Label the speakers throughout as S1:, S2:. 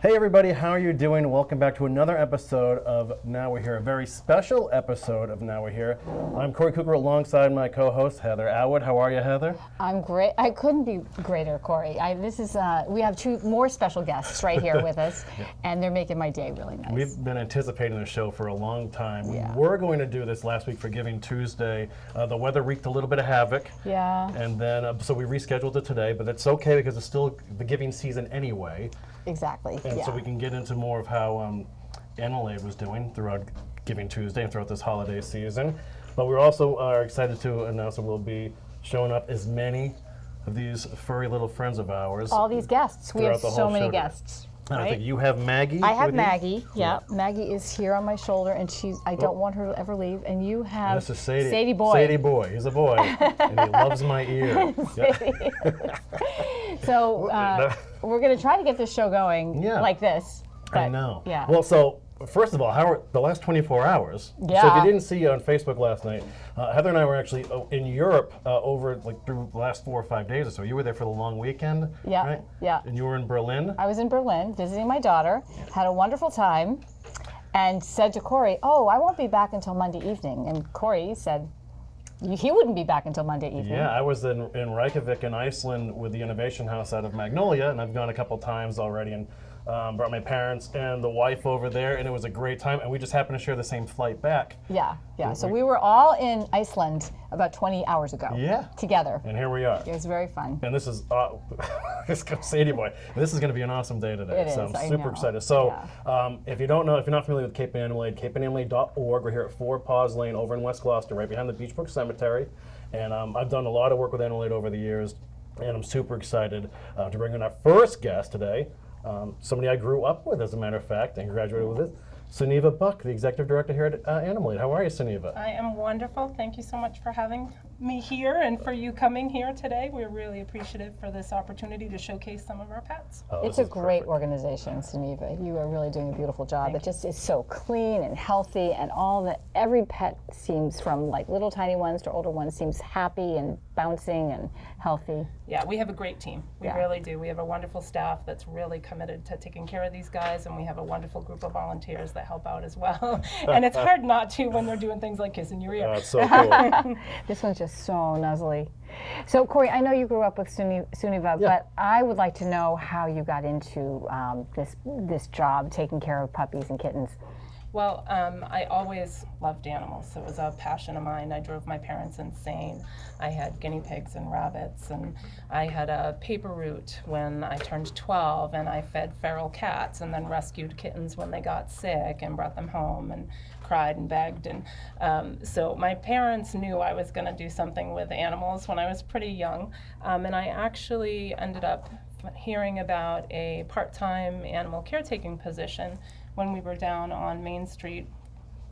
S1: Hey everybody, how are you doing? Welcome back to another episode of Now We're Here, a very special episode of Now We're Here. I'm Cory Cooper alongside my co-host Heather Atwood. How are you, Heather?
S2: I'm great. I couldn't be greater, Cory. We have two more special guests right here with us, and they're making my day really nice.
S1: We've been anticipating the show for a long time.
S2: Yeah.
S1: We were going to do this last week for Giving Tuesday. The weather wreaked a little bit of havoc.
S2: Yeah.
S1: And then, so we rescheduled it today, but it's okay because it's still the giving season anyway.
S2: Exactly.
S1: And
S2: yeah.
S1: so we can get into more of how Animal Aid was doing throughout Giving Tuesday and throughout this holiday season. But we also are excited to announce that we'll be showing up as many of these furry little friends of ours.
S2: All these guests. We have so many
S1: show
S2: guests.
S1: And
S2: right?
S1: I think you have Maggie.
S2: I have
S1: with
S2: Maggie.
S1: You?
S2: Yeah. Maggie is here on my shoulder, and I don't want her to ever leave. And you have
S1: This is Sadie.
S2: Sadie Boy.
S1: Sadie Boy. He's a boy, and he loves my ear.
S2: So we're going to try to get this show going like this.
S1: I know.
S2: Yeah.
S1: Well, so first of all, how are the last 24 hours?
S2: Yeah.
S1: So if you didn't see on Facebook last night, Heather and I were actually in Europe over through the last 4 or 5 days or so. You were there for the long weekend,
S2: Yeah.
S1: right?
S2: Yeah.
S1: And you were in Berlin.
S2: I was in Berlin visiting my daughter, had a wonderful time, and said to Cory, "Oh, I won't be back until Monday evening." And Cory said he wouldn't be back until Monday evening.
S1: Yeah, I was in Reykjavik in Iceland with the Innovation House out of Magnolia, and I've gone a couple times already and brought my parents and the wife over there, and it was a great time, and we just happened to share the same flight back.
S2: Yeah. So we were all in Iceland about 20 hours ago.
S1: Yeah.
S2: Together.
S1: And here we are.
S2: It was very fun.
S1: And this is, Sadie Boy, this is going to be an awesome day today.
S2: It
S1: so
S2: is,
S1: I'm
S2: I
S1: super
S2: know.
S1: excited. So
S2: Yeah.
S1: if you don't know, if you're not familiar with Cape Animal Aid, capeanimalAid.org. We're here at 4 Paws Lane over in West Gloucester, right behind the Beachbrook Cemetery. And I've done a lot of work with Animal Aid over the years, and I'm super excited to bring in our first guest today. Somebody I grew up with, as a matter of fact, and graduated with it. Sunniva Buck, the Executive Director here at Animal Aid. How are you, Sunniva?
S3: I am wonderful. Thank you so much for having me here and for you coming here today. We're really appreciative for this opportunity to showcase some of our pets.
S1: Oh,
S2: It's a great organization, Sunniva. You are really doing a beautiful job.
S3: Thank
S2: It just is so clean and healthy, and every pet seems, from like little tiny ones to older ones, seems happy and bouncing and healthy.
S3: Yeah, we have a great team. We really do. We have a wonderful staff that's really committed to taking care of these guys, and we have a wonderful group of volunteers that help out as well. And it's hard not to when they're doing things like kissing your ear.
S1: That's so cool.
S2: This one's just so nuzzly. So, Cory, I know you grew up with Sunniva, but I would like to know how you got into this job, taking care of puppies and kittens.
S3: Well, I always loved animals. It was a passion of mine. I drove my parents insane. I had guinea pigs and rabbits, and I had a paper route when I turned 12, and I fed feral cats and then rescued kittens when they got sick and brought them home and cried and begged. And so my parents knew I was going to do something with animals when I was pretty young, and I actually ended up hearing about a part-time animal caretaking position when we were down on Main Street,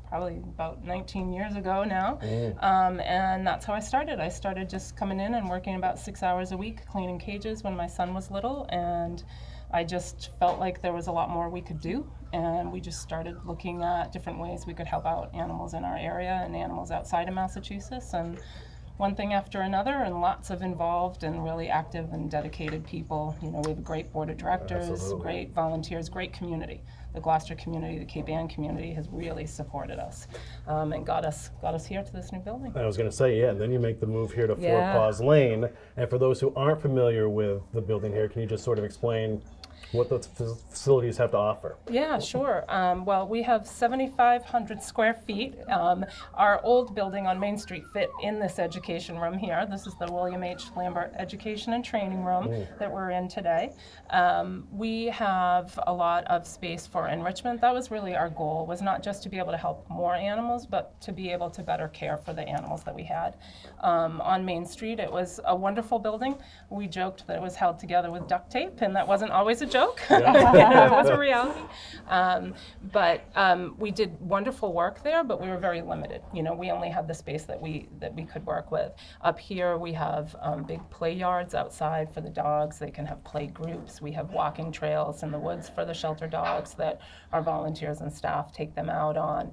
S3: probably about 19 years ago now. And that's how I started. I started just coming in and working about 6 hours a week, cleaning cages when my son was little, and I just felt like there was a lot more we could do, and we just started looking at different ways we could help out animals in our area and animals outside of Massachusetts, and one thing after another, and lots of involved and really active and dedicated people. You know, we have a great board of directors,
S1: Absolutely.
S3: great volunteers, great community. The Gloucester community, the Cape Ann community has really supported us and got us here to this new building.
S1: I was going to say, yeah, and then you make the move here to 4
S3: Yeah.
S1: Paws Lane. And for those who aren't familiar with the building here, can you just sort of explain what the facilities have to offer?
S3: Yeah, sure. Well, we have 7,500 square feet. Our old building on Main Street fit in this education room here. This is the William H. Lambert Education and Training Room that we're in today. We have a lot of space for enrichment. That was really our goal, was not just to be able to help more animals, but to be able to better care for the animals that we had. On Main Street, it was a wonderful building. We joked that it was held together with duct tape, and that wasn't always a joke. It was a reality. But we did wonderful work there, but we were very limited. You know, we only had the space that we could work with. Up here, we have big play yards outside for the dogs. They can have play groups. We have walking trails in the woods for the shelter dogs that our volunteers and staff take them out on.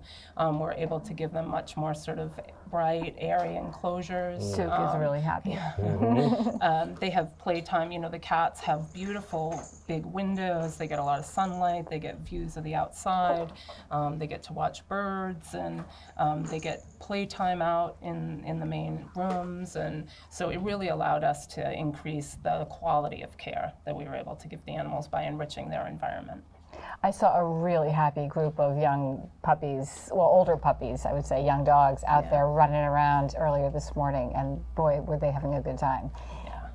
S3: We're able to give them much more sort of bright, airy enclosures.
S2: Suk is really happy.
S3: They have playtime. You know, the cats have beautiful big windows, they get a lot of sunlight, they get views of the outside, they get to watch birds, and they get playtime out in the main rooms. And so it really allowed us to increase the quality of care that we were able to give the animals by enriching their environment.
S2: I saw a really happy group of young puppies, well, older puppies, I would say, young dogs out there running around earlier this morning, and boy, were they having a good time.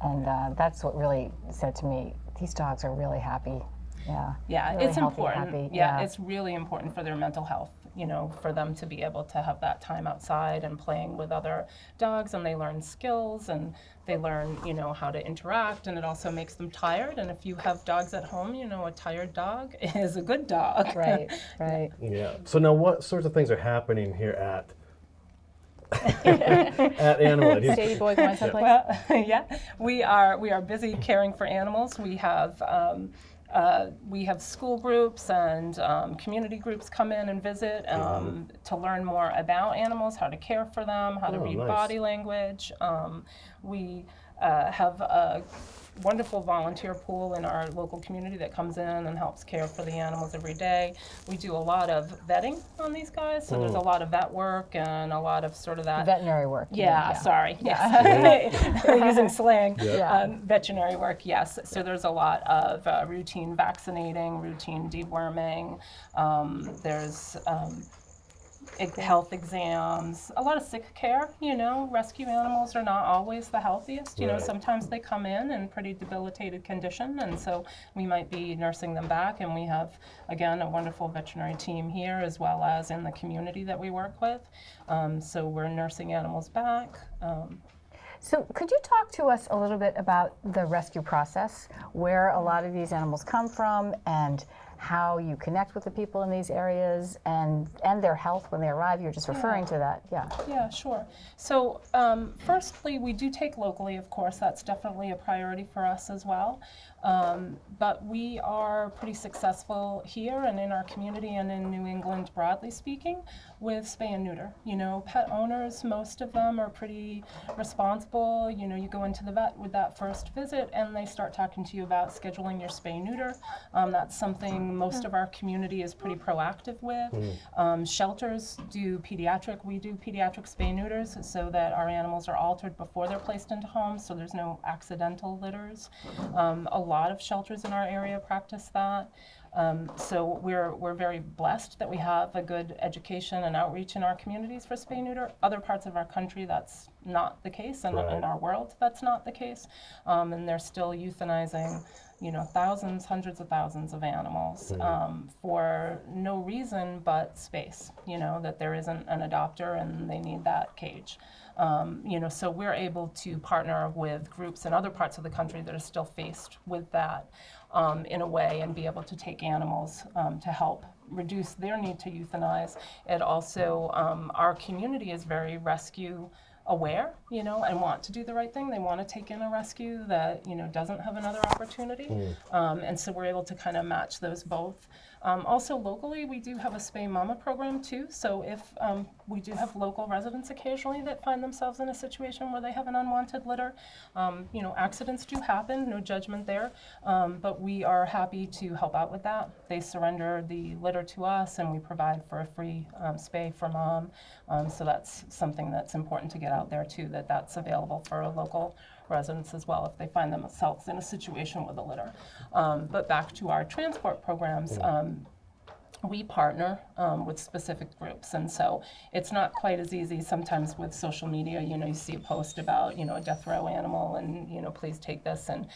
S2: And that's what really said to me, these dogs are really happy.
S3: Yeah,
S2: really
S3: it's
S2: healthy,
S3: important.
S2: happy.
S3: Yeah, it's really important for their mental health, you know, for them to be able to have that time outside and playing with other dogs, and they learn skills and they learn, you know, how to interact, and it also makes them tired. And if you have dogs at home, you know, a tired dog is a good dog.
S2: Right.
S1: Yeah. So now what sorts of things are happening here at Animal?
S2: Sadie Boy going someplace?
S3: Well, yeah, we are busy caring for animals. We have school groups and community groups come in and visit to learn more about animals, how to care for them, how to read body language. We have a wonderful volunteer pool in our local community that comes in and helps care for the animals every day. We do a lot of vetting on these guys, so there's a lot of vet work and a lot of sort of that.
S2: Veterinary work.
S3: Sorry. Yes. Using slang.
S2: Yeah.
S3: Veterinary work, yes. So there's a lot of routine vaccinating, routine deworming. There's health exams, a lot of sick care, you know. Rescue animals are not always the healthiest, you know. Sometimes they come in pretty debilitated condition, and so we might be nursing them back, and we have, again, a wonderful veterinary team here as well as in the community that we work with. So we're nursing animals back.
S2: So could you talk to us a little bit about the rescue process, where a lot of these animals come from, and how you connect with the people in these areas and their health when they arrive? You're just referring to that.
S3: Yeah, sure. So firstly, we do take locally, of course. That's definitely a priority for us as well. But we are pretty successful here and in our community and in New England, broadly speaking, with spay and neuter. You know, pet owners, most of them are pretty responsible. You know, you go into the vet with that first visit and they start talking to you about scheduling your spay neuter. That's something most of our community is pretty proactive with. Shelters do pediatric. We do pediatric spay neuters so that our animals are altered before they're placed into homes, so there's no accidental litters. A lot of shelters in our area practice that. So we're very blessed that we have a good education and outreach in our communities for spay neuter. Other parts of our country, that's not the case, and in our world, that's not the case. And they're still euthanizing, you know, thousands, hundreds of thousands of animals for no reason but space. You know, that there isn't an adopter and they need that cage. You know, so we're able to partner with groups in other parts of the country that are still faced with that in a way, and be able to take animals to help reduce their need to euthanize. It also, our community is very rescue aware, you know, and want to do the right thing. They want to take in a rescue that, you know, doesn't have another opportunity. And so we're able to kind of match those both. Also locally, we do have a spay mama program too. So if we do have local residents occasionally that find themselves in a situation where they have an unwanted litter, you know, accidents do happen, no judgment there, but we are happy to help out with that. They surrender the litter to us and we provide for a free spay for mom. So that's something that's important to get out there too, that's available for local residents as well if they find themselves in a situation with a litter. But back to our transport programs, we partner with specific groups, and so it's not quite as easy sometimes with social media. You know, you see a post about, you know, a death row animal and, you know, please take this, and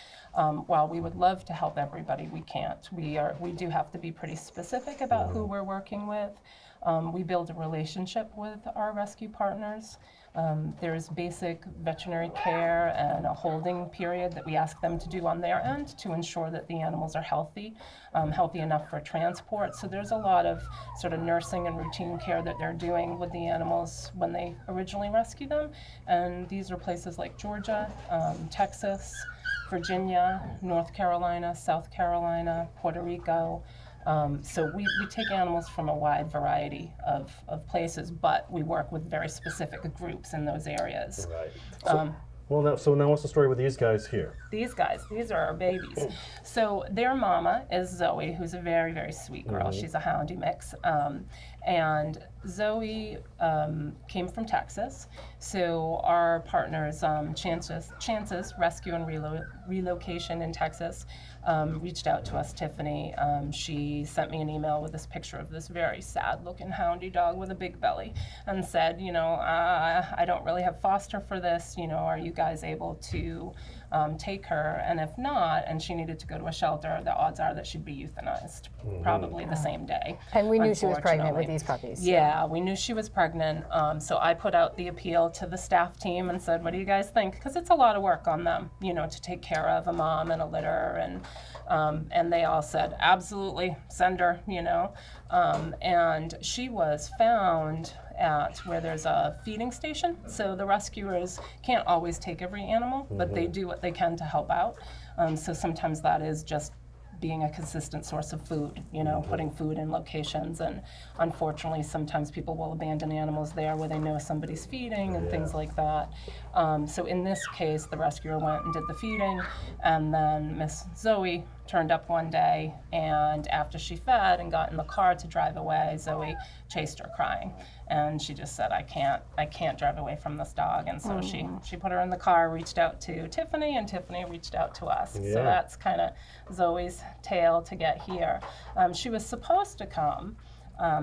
S3: while we would love to help everybody, we can't. We do have to be pretty specific about who we're working with. We build a relationship with our rescue partners. There's basic veterinary care and a holding period that we ask them to do on their end to ensure that the animals are healthy, healthy enough for transport. So there's a lot of sort of nursing and routine care that they're doing with the animals when they originally rescue them. And these are places like Georgia, Texas, Virginia, North Carolina, South Carolina, Puerto Rico. So we take animals from a wide variety of places, but we work with very specific groups in those areas.
S1: Right. Well, now what's the story with these guys here?
S3: These guys, these are our babies. So their mama is Zoe, who's a very, very sweet girl. She's a houndy mix. And Zoe came from Texas. So our partners, Chances Rescue and Relocation in Texas, reached out to us, Tiffany. She sent me an email with this picture of this very sad-looking houndy dog with a big belly and said, I don't really have foster for this. Are you guys able to take her? And if not, and she needed to go to a shelter, the odds are that she'd be euthanized probably the same day.
S2: And we knew she was pregnant with these puppies.
S3: Yeah, we knew she was pregnant. So I put out the appeal to the staff team and said, what do you guys think? Because it's a lot of work on them, to take care of a mom and a litter. And they all said, absolutely, send her, and she was found at where there's a feeding station. So the rescuers can't always take every animal, but they do what they can to help out. So sometimes that is just being a consistent source of food, putting food in locations. And unfortunately, sometimes people will abandon animals there where they know somebody's feeding and things like that. So in this case, the rescuer went and did the feeding, and then Miss Zoe turned up one day, and after she fed and got in the car to drive away, Zoe chased her crying. And she just said, I can't drive away from this dog. And so she put her in the car, reached out to Tiffany, and Tiffany reached out to us.
S1: Yeah.
S3: So that's kind of Zoe's tale to get here. She was supposed to come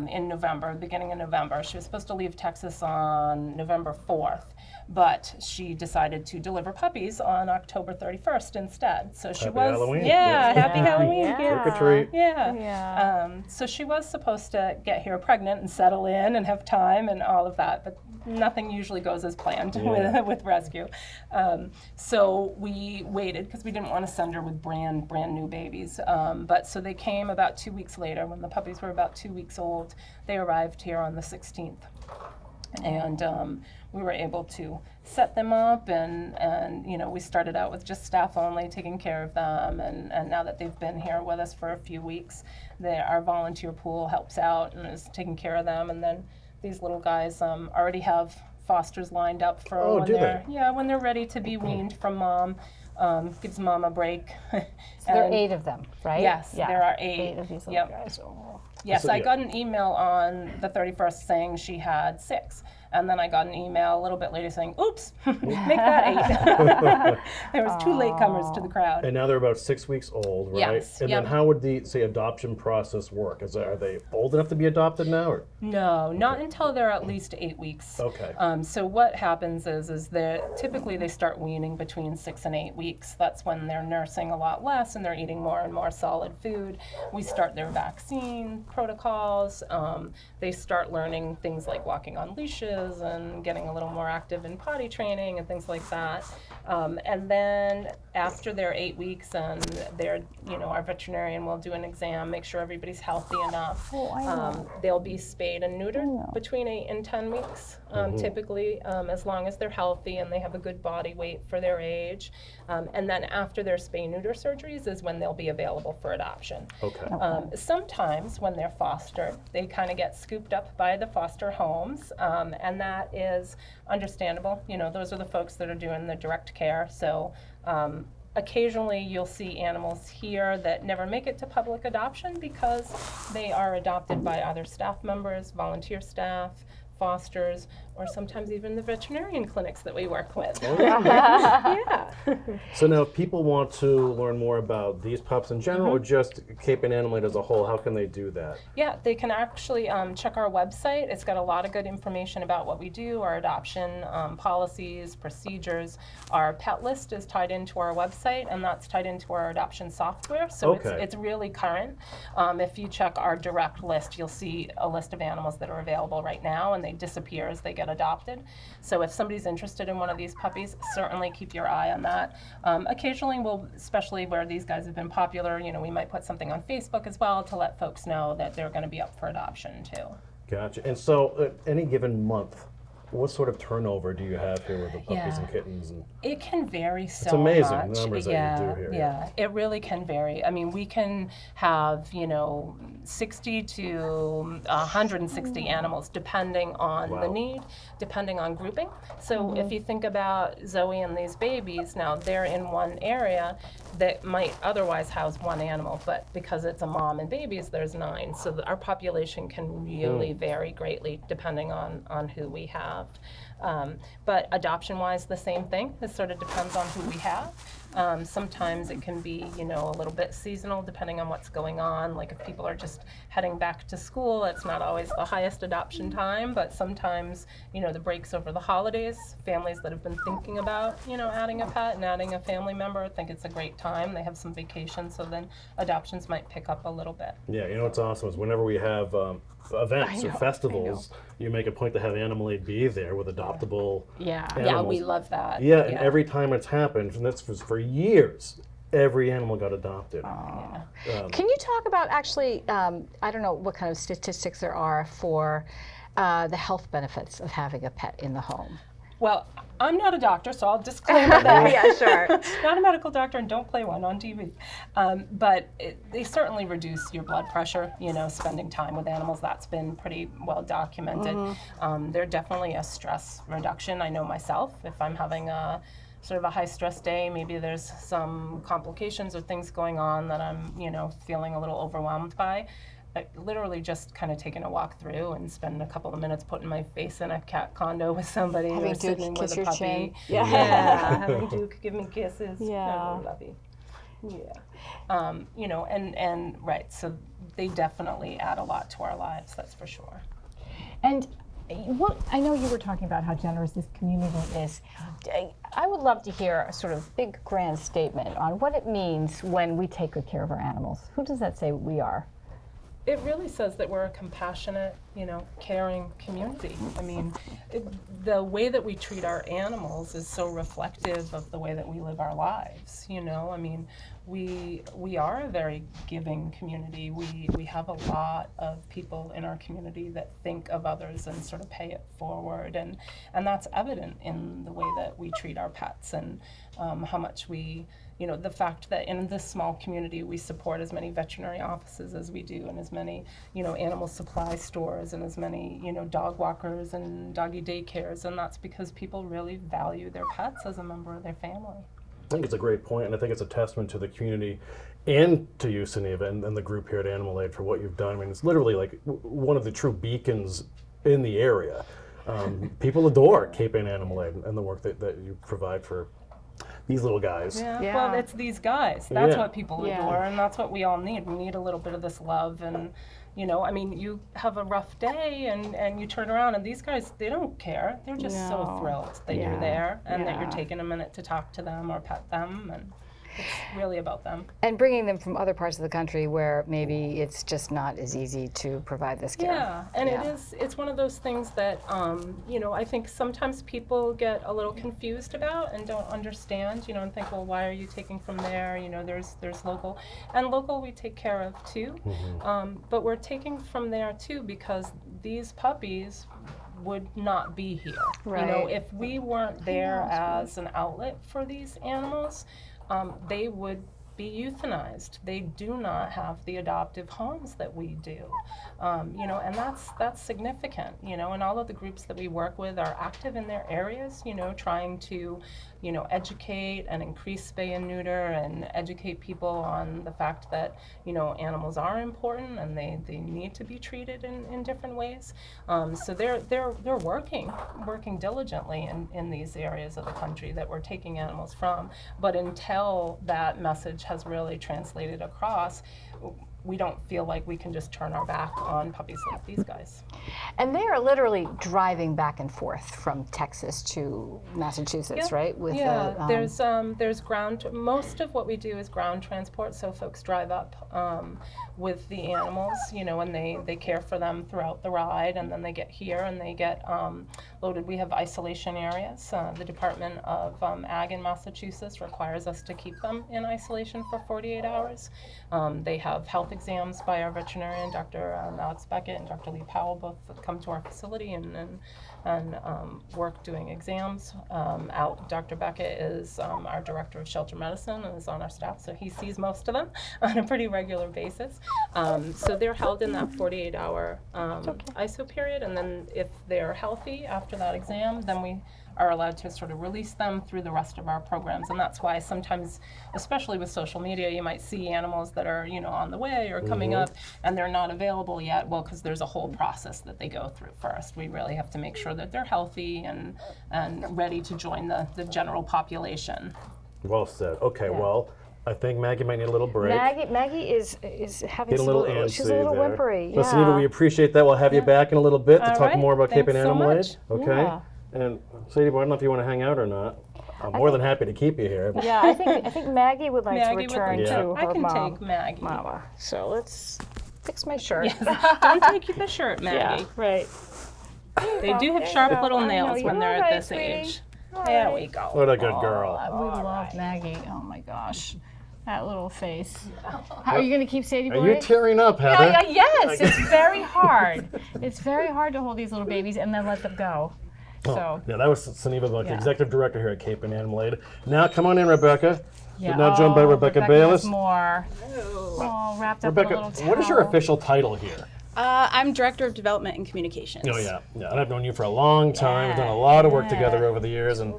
S3: in November, beginning of November. She was supposed to leave Texas on November 4th, but she decided to deliver puppies on October 31st instead. So she
S1: Happy
S3: was,
S1: Halloween.
S3: happy
S2: Yeah.
S3: Halloween.
S2: Yeah.
S1: Trick or treat.
S3: Yeah. So she was supposed to get here pregnant and settle in and have time and all of that, but nothing usually goes as planned with rescue. So we waited because we didn't want to send her with brand new babies. But so they came about 2 weeks later when the puppies were about 2 weeks old. They arrived here on the 16th. And we were able to set them up, and we started out with just staff only, taking care of them, and now that they've been here with us for a few weeks, our volunteer pool helps out and is taking care of them. And then these little guys already have fosters lined up for when they're ready to be weaned from mom. Gives mom a break.
S2: So there are 8 of them, right?
S3: Yes, there are 8.
S2: 8 of these little guys.
S3: Yes, I got an email on the 31st saying she had 6. And then I got an email a little bit later saying, oops, make that 8. There was 2 latecomers to the crowd.
S1: And now they're about 6 weeks old, right?
S3: Yes,
S1: And then how would the, adoption process work? Are they old enough to be adopted now? Or?
S3: No, not until they're at least 8 weeks.
S1: Okay.
S3: So what happens is that typically they start weaning between 6 and 8 weeks. That's when they're nursing a lot less and they're eating more and more solid food. We start their vaccine protocols. They start learning things like walking on leashes and getting a little more active in potty training and things like that. And then after they're 8 weeks and they're, our veterinarian will do an exam, make sure everybody's healthy enough. They'll be spayed and neutered between 8 and 10 weeks, typically, as long as they're healthy and they have a good body weight for their age. And then after their spay-neuter surgeries is when they'll be available for adoption.
S1: Okay.
S3: Sometimes when they're fostered, they kind of get scooped up by the foster homes, and that is understandable. Those are the folks that are doing the direct care. So occasionally you'll see animals here that never make it to public adoption because they are adopted by other staff members, volunteer staff, fosters, or sometimes even the veterinarian clinics that we work with. Yeah.
S1: So now if people want to learn more about these pups in general or just Cape and Animal as a whole, how can they do that?
S3: Yeah, they can actually check our website. It's got a lot of good information about what we do, our adoption policies, procedures. Our pet list is tied into our website, and that's tied into our adoption software. So it's really current. If you check our direct list, you'll see a list of animals that are available right now, and they disappear as they get adopted. So if somebody's interested in one of these puppies, certainly keep your eye on that. Occasionally we'll, especially where these guys have been popular, we might put something on Facebook as well to let folks know that they're going to be up for adoption too.
S1: Gotcha. And so any given month, What sort of turnover do you have here with the puppies
S3: Yeah.
S1: and kittens? And
S3: It can vary so
S1: it's amazing
S3: much.
S1: the numbers
S3: yeah,
S1: that you do here.
S3: Yeah, it really can vary. I mean, we can have, 60 to 160 animals depending on the
S1: Wow.
S3: need, depending on grouping. So if you think about Zoe and these babies, now they're in one area that might otherwise house one animal, but because it's a mom and babies, there's 9. So our population can really vary greatly depending on who we have. But adoption-wise, the same thing. It sort of depends on who we have. Sometimes it can be, a little bit seasonal depending on what's going on. Like if people are just heading back to school, it's not always the highest adoption time, but sometimes, the breaks over the holidays, families that have been thinking about, adding a pet and adding a family member think it's a great time. They have some vacation, so then adoptions might pick up a little bit.
S1: Yeah, what's awesome is whenever we have events or festivals, you make a point to have Animal Aid be there with adoptable
S2: Yeah.
S3: Yeah,
S1: animals.
S3: we love that.
S1: Yeah, and every time it's happened, and this was for years, every animal got adopted.
S4: Can you talk about actually, I don't know what kind of statistics there are for the health benefits of having a pet in the home?
S3: Well, I'm not a doctor, so I'll disclaim that.
S4: Yeah, sure.
S3: Not a medical doctor, and don't play one on TV. But they certainly reduce your blood pressure, spending time with animals. That's been pretty well documented. They're definitely a stress reduction. I know myself, if I'm having a sort of a high stress day, maybe there's some complications or things going on that I'm, feeling a little overwhelmed by. Literally just kind of taking a walk through and spending a couple of minutes putting my face in a cat condo with somebody
S4: Having
S3: or
S4: Duke
S3: sitting with
S4: kiss
S3: a
S4: your
S3: puppy.
S4: chin.
S3: Yeah, having Duke give me kisses.
S4: Yeah.
S3: Really lovey. Yeah. And right, so they definitely add a lot to our lives, that's for sure.
S2: And what I know you were talking about how generous this community is. I would love to hear a sort of big grand statement on what it means when we take good care of our animals. Who does that say we are?
S3: It really says that we're a compassionate, caring community. I mean, the way that we treat our animals is so reflective of the way that we live our lives, I mean, we are a very giving community. We have a lot of people in our community that think of others and sort of pay it forward, and that's evident in the way that we treat our pets and how much we, the fact that in this small community we support as many veterinary offices as we do, and as many, animal supply stores, and as many, dog walkers and doggy daycares, and that's because people really value their pets as a member of their family.
S1: I think it's a great point, and I think it's a testament to the community and to you, Sunniva, and the group here at Animal Aid for what you've done. I mean, it's literally like one of the true beacons in the area. People adore Cape Ann Animal Aid and the work that you provide for these little guys.
S3: Yeah. Well, it's these guys. That's
S1: Yeah.
S3: what people adore, and that's what we all need. We need a little bit of this love, and I mean, you have a rough day, and you turn around, and these guys, they don't care. They're just so thrilled that you're there, and that you're taking a minute to talk to them or pet them, and it's really about them.
S4: And bringing them from other parts of the country where maybe it's just not as easy to provide this care.
S3: Yeah, and it's one of those things that, I think sometimes people get a little confused about and don't understand, and think, well, why are you taking from there? There's local. And local we take care of too, but we're taking from there too because these puppies would not be here.
S4: Right.
S3: If we weren't there as an outlet for these animals, they would be euthanized. They do not have the adoptive homes that we do, and that's significant. And all of the groups that we work with are active in their areas, trying to, educate and increase spay and neuter and educate people on the fact that, animals are important and they need to be treated in different ways. So they're working diligently in these areas of the country that we're taking animals from. But until that message has really translated across, we don't feel like we can just turn our back on puppies like these guys.
S4: And they are literally driving back and forth from Texas to Massachusetts, right? With
S3: there's ground. Most of what we do is ground transport. So folks drive up with the animals, and they care for them throughout the ride, and then they get here and they get loaded. We have isolation areas. The Department of Ag in Massachusetts requires us to keep them in isolation for 48 hours. They have health exams by our veterinarian, Dr. Alex Beckett and Dr. Lee Powell, both come to our facility and work doing exams. Dr. Beckett is our director of shelter medicine and is on our staff, so he sees most of them on a pretty regular basis. So they're held in that 48-hour ISO period, and then if they're healthy after that exam, then we are allowed to sort of release them through the rest of our programs. And that's why sometimes, especially with social media, you might see animals that are, on the way or coming up and they're not available yet. Well, because there's a whole process that they go through first. We really have to make sure that they're healthy and ready to join the general population.
S1: Well said. Okay, well, I think Maggie might need a little break.
S4: Maggie is having
S1: Getting a little antsy
S4: she's a little
S1: there.
S4: whimpery.
S1: Well, Sunniva, we appreciate that. We'll have you back in a little bit to
S3: All
S1: talk
S3: right.
S1: more about Cape
S3: Thanks so
S1: Adelaide.
S3: much.
S1: Okay.
S4: Yeah.
S1: And Sadie, I don't know if you want to hang out or not. I'm more than happy to keep you here.
S4: Yeah, I think Maggie would like
S3: Maggie
S4: to
S3: would
S4: return
S3: like
S4: to
S1: to.
S4: her
S3: I can
S4: mom.
S3: take Maggie.
S4: Mama. So let's fix my shirt.
S3: Yes. Don't take the shirt, Maggie.
S4: Yeah, right.
S3: They do have
S4: There
S3: sharp
S4: you go.
S3: little
S4: I know,
S3: nails
S4: you're
S3: when they're
S4: all
S3: at
S4: right,
S3: this
S4: sweetie.
S3: age.
S4: All
S3: There
S4: right.
S3: we go.
S1: What a good girl.
S2: We love Maggie. Oh my gosh. That little face. How are you going to keep Sadie Boy?
S1: Are you tearing up, Heather?
S2: Yes, it's very hard. It's very hard to hold these little babies and then let them go. So,
S1: Yeah, that was Sunniva Buck,
S2: Yeah.
S1: Executive Director here at Cape and Adelaide. Now, come on in, Rebecca.
S2: yeah.
S1: We're now joined by Rebecca Bayliss.
S2: has more. Oh, wrapped up in a
S1: Rebecca,
S2: little towel.
S1: what is your official title here?
S5: I'm Director of Development and Communications.
S1: Oh, yeah. And I've known you for a long time. We've done a lot of work
S5: Yeah.
S1: together over the years. And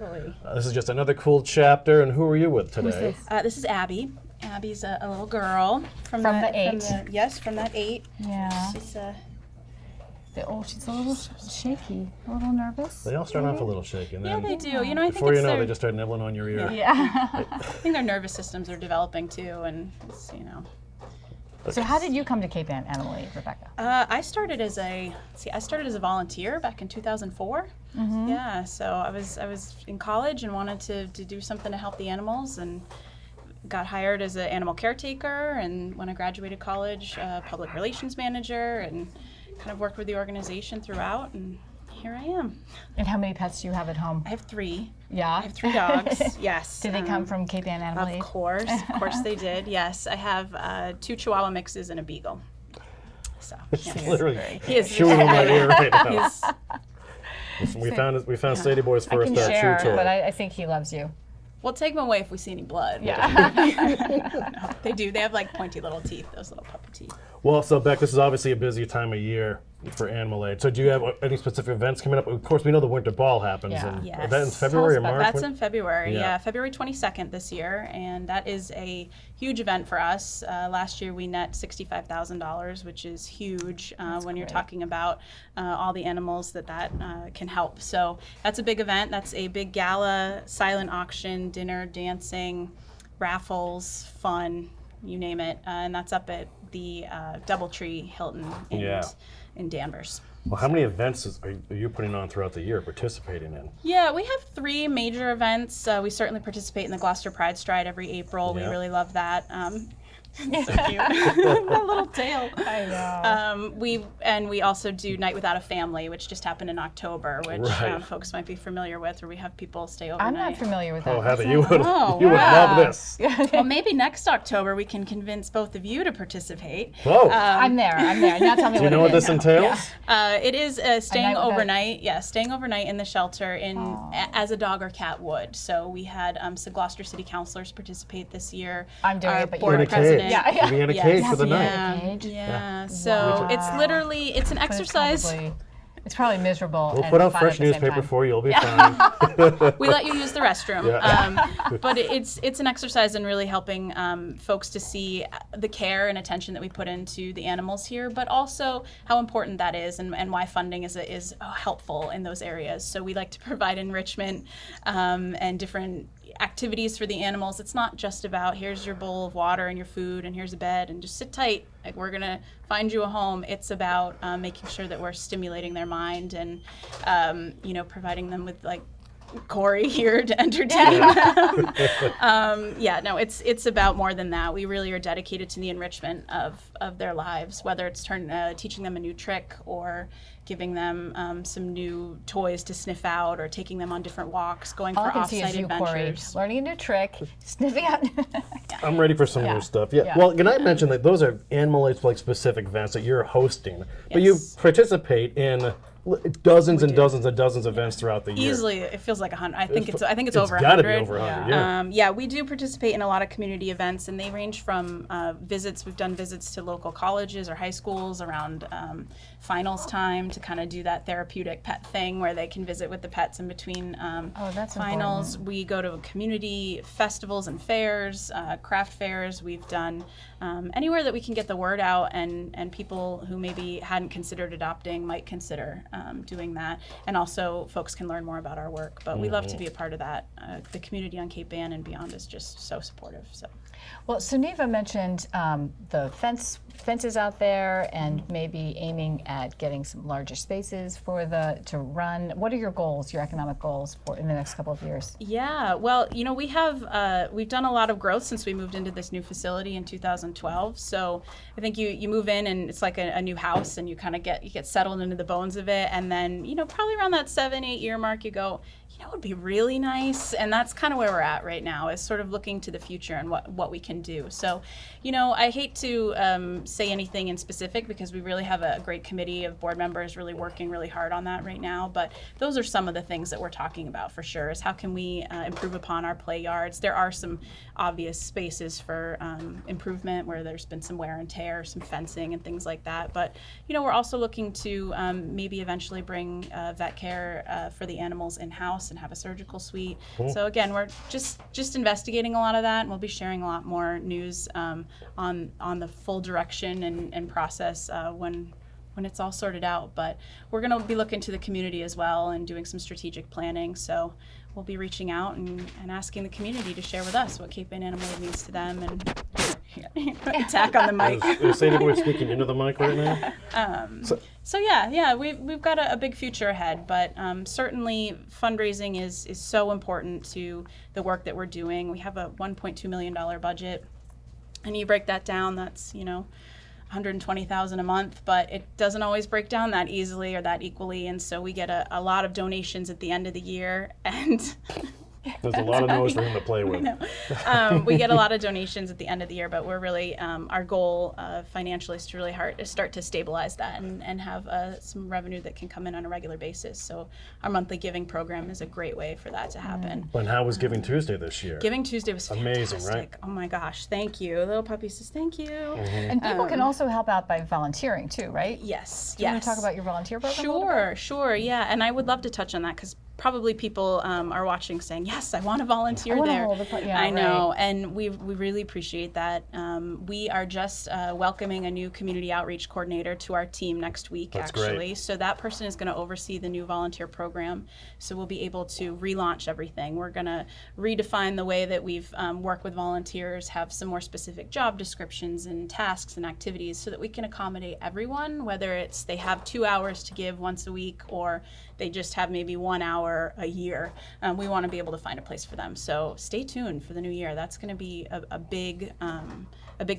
S1: this is just another cool chapter. And who are you with today?
S5: This is Abby. Abby's a little girl from
S2: From
S5: that,
S2: the 8.
S5: Yes, from that 8.
S2: Yeah.
S5: She's
S2: She's a little shaky, a little nervous.
S1: They all start off a little shaky. And
S5: yeah,
S1: then
S5: they do. I think
S1: before
S5: it's
S1: you know,
S5: their,
S1: they just start nibbling on your ear.
S2: Yeah.
S5: I think their nervous systems are developing too, and it's,
S2: So how did you come to Cape Adelaide, Rebecca?
S5: I started as a volunteer back in 2004. Yeah, so I was in college and wanted to do something to help the animals, and got hired as an animal caretaker, and when I graduated college, public relations manager, and kind of worked with the organization throughout, and here I am.
S2: And how many pets do you have at home?
S5: I have 3.
S2: Yeah.
S5: I have 3 dogs. Yes.
S2: Did they come from Cape Adelaide?
S5: Of course they did. Yes, I have 2 Chihuahua mixes and a Beagle. So yes.
S1: Literally
S5: He is
S1: chewing in my ear right now.
S5: He's-
S1: We found Sadie Boy's
S2: I
S1: first
S2: can share,
S1: chew toy.
S2: but I think he loves you.
S5: We'll take them away if we see any blood.
S2: Yeah.
S5: They do. They have like pointy little teeth, those little puppy teeth.
S1: Well, so Beck, this is obviously a busy time of year for Animal Aid. So do you have any specific events coming up? Of course, we know the Winter Ball happens.
S2: Yeah.
S1: And
S5: Yes.
S1: that in February or
S2: about
S1: March?
S5: That's in February,
S1: Yeah.
S5: yeah, February 22nd this year, and that is a huge event for us. Last year we net $65,000, which is huge when you're
S2: great.
S5: talking about all the animals that can help. So that's a big event. That's a big gala, silent auction, dinner, dancing, raffles, fun, you name it, and that's up at the Doubletree Hilton in Danvers.
S1: Well, how many events are you putting on throughout the year, participating in?
S5: Yeah, we have 3 major events. We certainly participate in the Gloucester Pride Stride every April.
S1: Yeah.
S5: We really love that. So cute. That little tail.
S2: I know.
S5: We also do Night Without a Family, which just happened in October, which
S1: Right.
S5: folks might be familiar with, where we have people stay overnight.
S2: I'm not familiar with that.
S1: Oh, Heather, you would
S5: Oh,
S1: you would
S5: wow.
S1: love this.
S5: Well, maybe next October we can convince both of you to participate.
S1: Whoa.
S2: I'm there. Now tell me
S1: do you know
S2: it
S1: what
S2: is.
S1: this entails?
S5: It is staying
S2: night without-
S5: overnight. Yeah, staying overnight in the shelter as a dog or cat would. So we had some Gloucester City councilors participate this year.
S2: I'm doing
S5: Our
S2: it, but
S5: board
S1: In a
S2: you're
S5: president.
S1: cage.
S2: Yeah.
S1: You'll be in a
S5: Yes.
S1: cage for the
S2: Yeah.
S1: night.
S5: Yeah,
S2: Cage?
S5: yeah. So it's literally it's an
S2: But
S5: exercise.
S2: It's probably miserable.
S1: We'll
S2: and
S1: put out
S2: fun
S1: fresh
S2: at the same
S1: newspaper
S2: time.
S1: for you. You'll be fine.
S5: We let you use the restroom.
S1: Yeah.
S5: But it's an exercise in really helping folks to see the care and attention that we put into the animals here, but also how important that is and why funding is helpful in those areas. So we like to provide enrichment and different activities for the animals. It's not just about here's your bowl of water and your food and here's a bed and just sit tight. Like we're gonna find you a home. It's about making sure that we're stimulating their mind and providing them with like Cory here to entertain them. No, it's about more than that. We really are dedicated to the enrichment of their lives, whether it's teaching them a new trick or giving them some new toys to sniff out or taking them on different walks, going
S4: All I
S5: for
S4: can see
S5: off-site
S4: is you, Cory,
S5: adventures.
S4: learning a new trick, sniffing out.
S1: I'm ready for some new stuff. Yeah.
S4: Yeah.
S1: Well, can I mention that those are animal like specific events that you're hosting, but you
S5: Yes.
S1: participate in dozens and dozens and dozens of events throughout the year.
S5: Easily, it feels like 100. I think it's over 100.
S1: It's got to be over 100. Yeah.
S5: We do participate in a lot of community events, and they range from visits. We've done visits to local colleges or high schools around finals time to kind of do that therapeutic pet thing where they can visit with the pets in between
S4: that's
S5: finals.
S4: important.
S5: We go to community festivals and fairs, craft fairs. We've done anywhere that we can get the word out, and people who maybe hadn't considered adopting might consider doing that. And also folks can learn more about our work. But we love to be a part of that. The community on Cape Ann and beyond is just so supportive. So.
S4: Well, Sunniva mentioned the fences out there and maybe aiming at getting some larger spaces to run. What are your goals, your economic goals for in the next couple of years?
S5: Yeah, well, we've done a lot of growth since we moved into this new facility in 2012. So I think you move in and it's like a new house, and you kind of get settled into the bones of it, and then probably around that 7-8 year mark you go, it would be really nice. And that's kind of where we're at right now, is sort of looking to the future and what we can do. So, I hate to say anything in specific because we really have a great committee of board members really working really hard on that right now. But those are some of the things that we're talking about for sure, is how can we improve upon our play yards. There are some obvious spaces for improvement where there's been some wear and tear, some fencing and things like that. But, we're also looking to maybe eventually bring vet care for the animals in-house and have a surgical suite.
S1: Cool.
S5: So again, we're just investigating a lot of that, and we'll be sharing a lot more news on the full direction and process when it's all sorted out. But we're going to be looking to the community as well and doing some strategic planning. So we'll be reaching out and asking the community to share with us what Cape Ann Animal Aid means to them, and attack on the mic.
S1: Is Sadie Boy speaking into the mic right now?
S5: So yeah, we've got a big future ahead, but certainly fundraising is so important to the work that we're doing. We have a $1.2 million budget, and you break that down, that's $120,000 a month, but it doesn't always break down that easily or that equally, and so we get a lot of donations at the end of the year, and
S1: There's a lot of no's for him to play with.
S5: we get a lot of donations at the end of the year, but we're really, our goal financially is to really start to stabilize that and have some revenue that can come in on a regular basis. So our monthly giving program is a great way for that to happen.
S1: And how was Giving Tuesday this year?
S5: Giving Tuesday was
S1: Amazing,
S5: fantastic.
S1: right?
S5: Oh my gosh, thank you. Little Puppy says thank you.
S4: And people can also help out by volunteering too, right?
S5: Yes,
S4: Do you want to talk about your volunteer program? a little bit?
S5: Sure, yeah. And I would love to touch on that because probably people are watching saying, yes, I want to volunteer
S4: I wanna
S5: there.
S4: hold yeah,
S5: I know,
S4: right.
S5: and we really appreciate that. We are just welcoming a new community outreach coordinator to our team next week,
S1: That's
S5: actually.
S1: great.
S5: So that person is going to oversee the new volunteer program. So we'll be able to relaunch everything. We're going to redefine the way that we've worked with volunteers, have some more specific job descriptions and tasks and activities so that we can accommodate everyone, whether it's they have 2 hours to give once a week or they just have maybe 1 hour a year. We want to be able to find a place for them. So stay tuned for the new year. That's going to be a big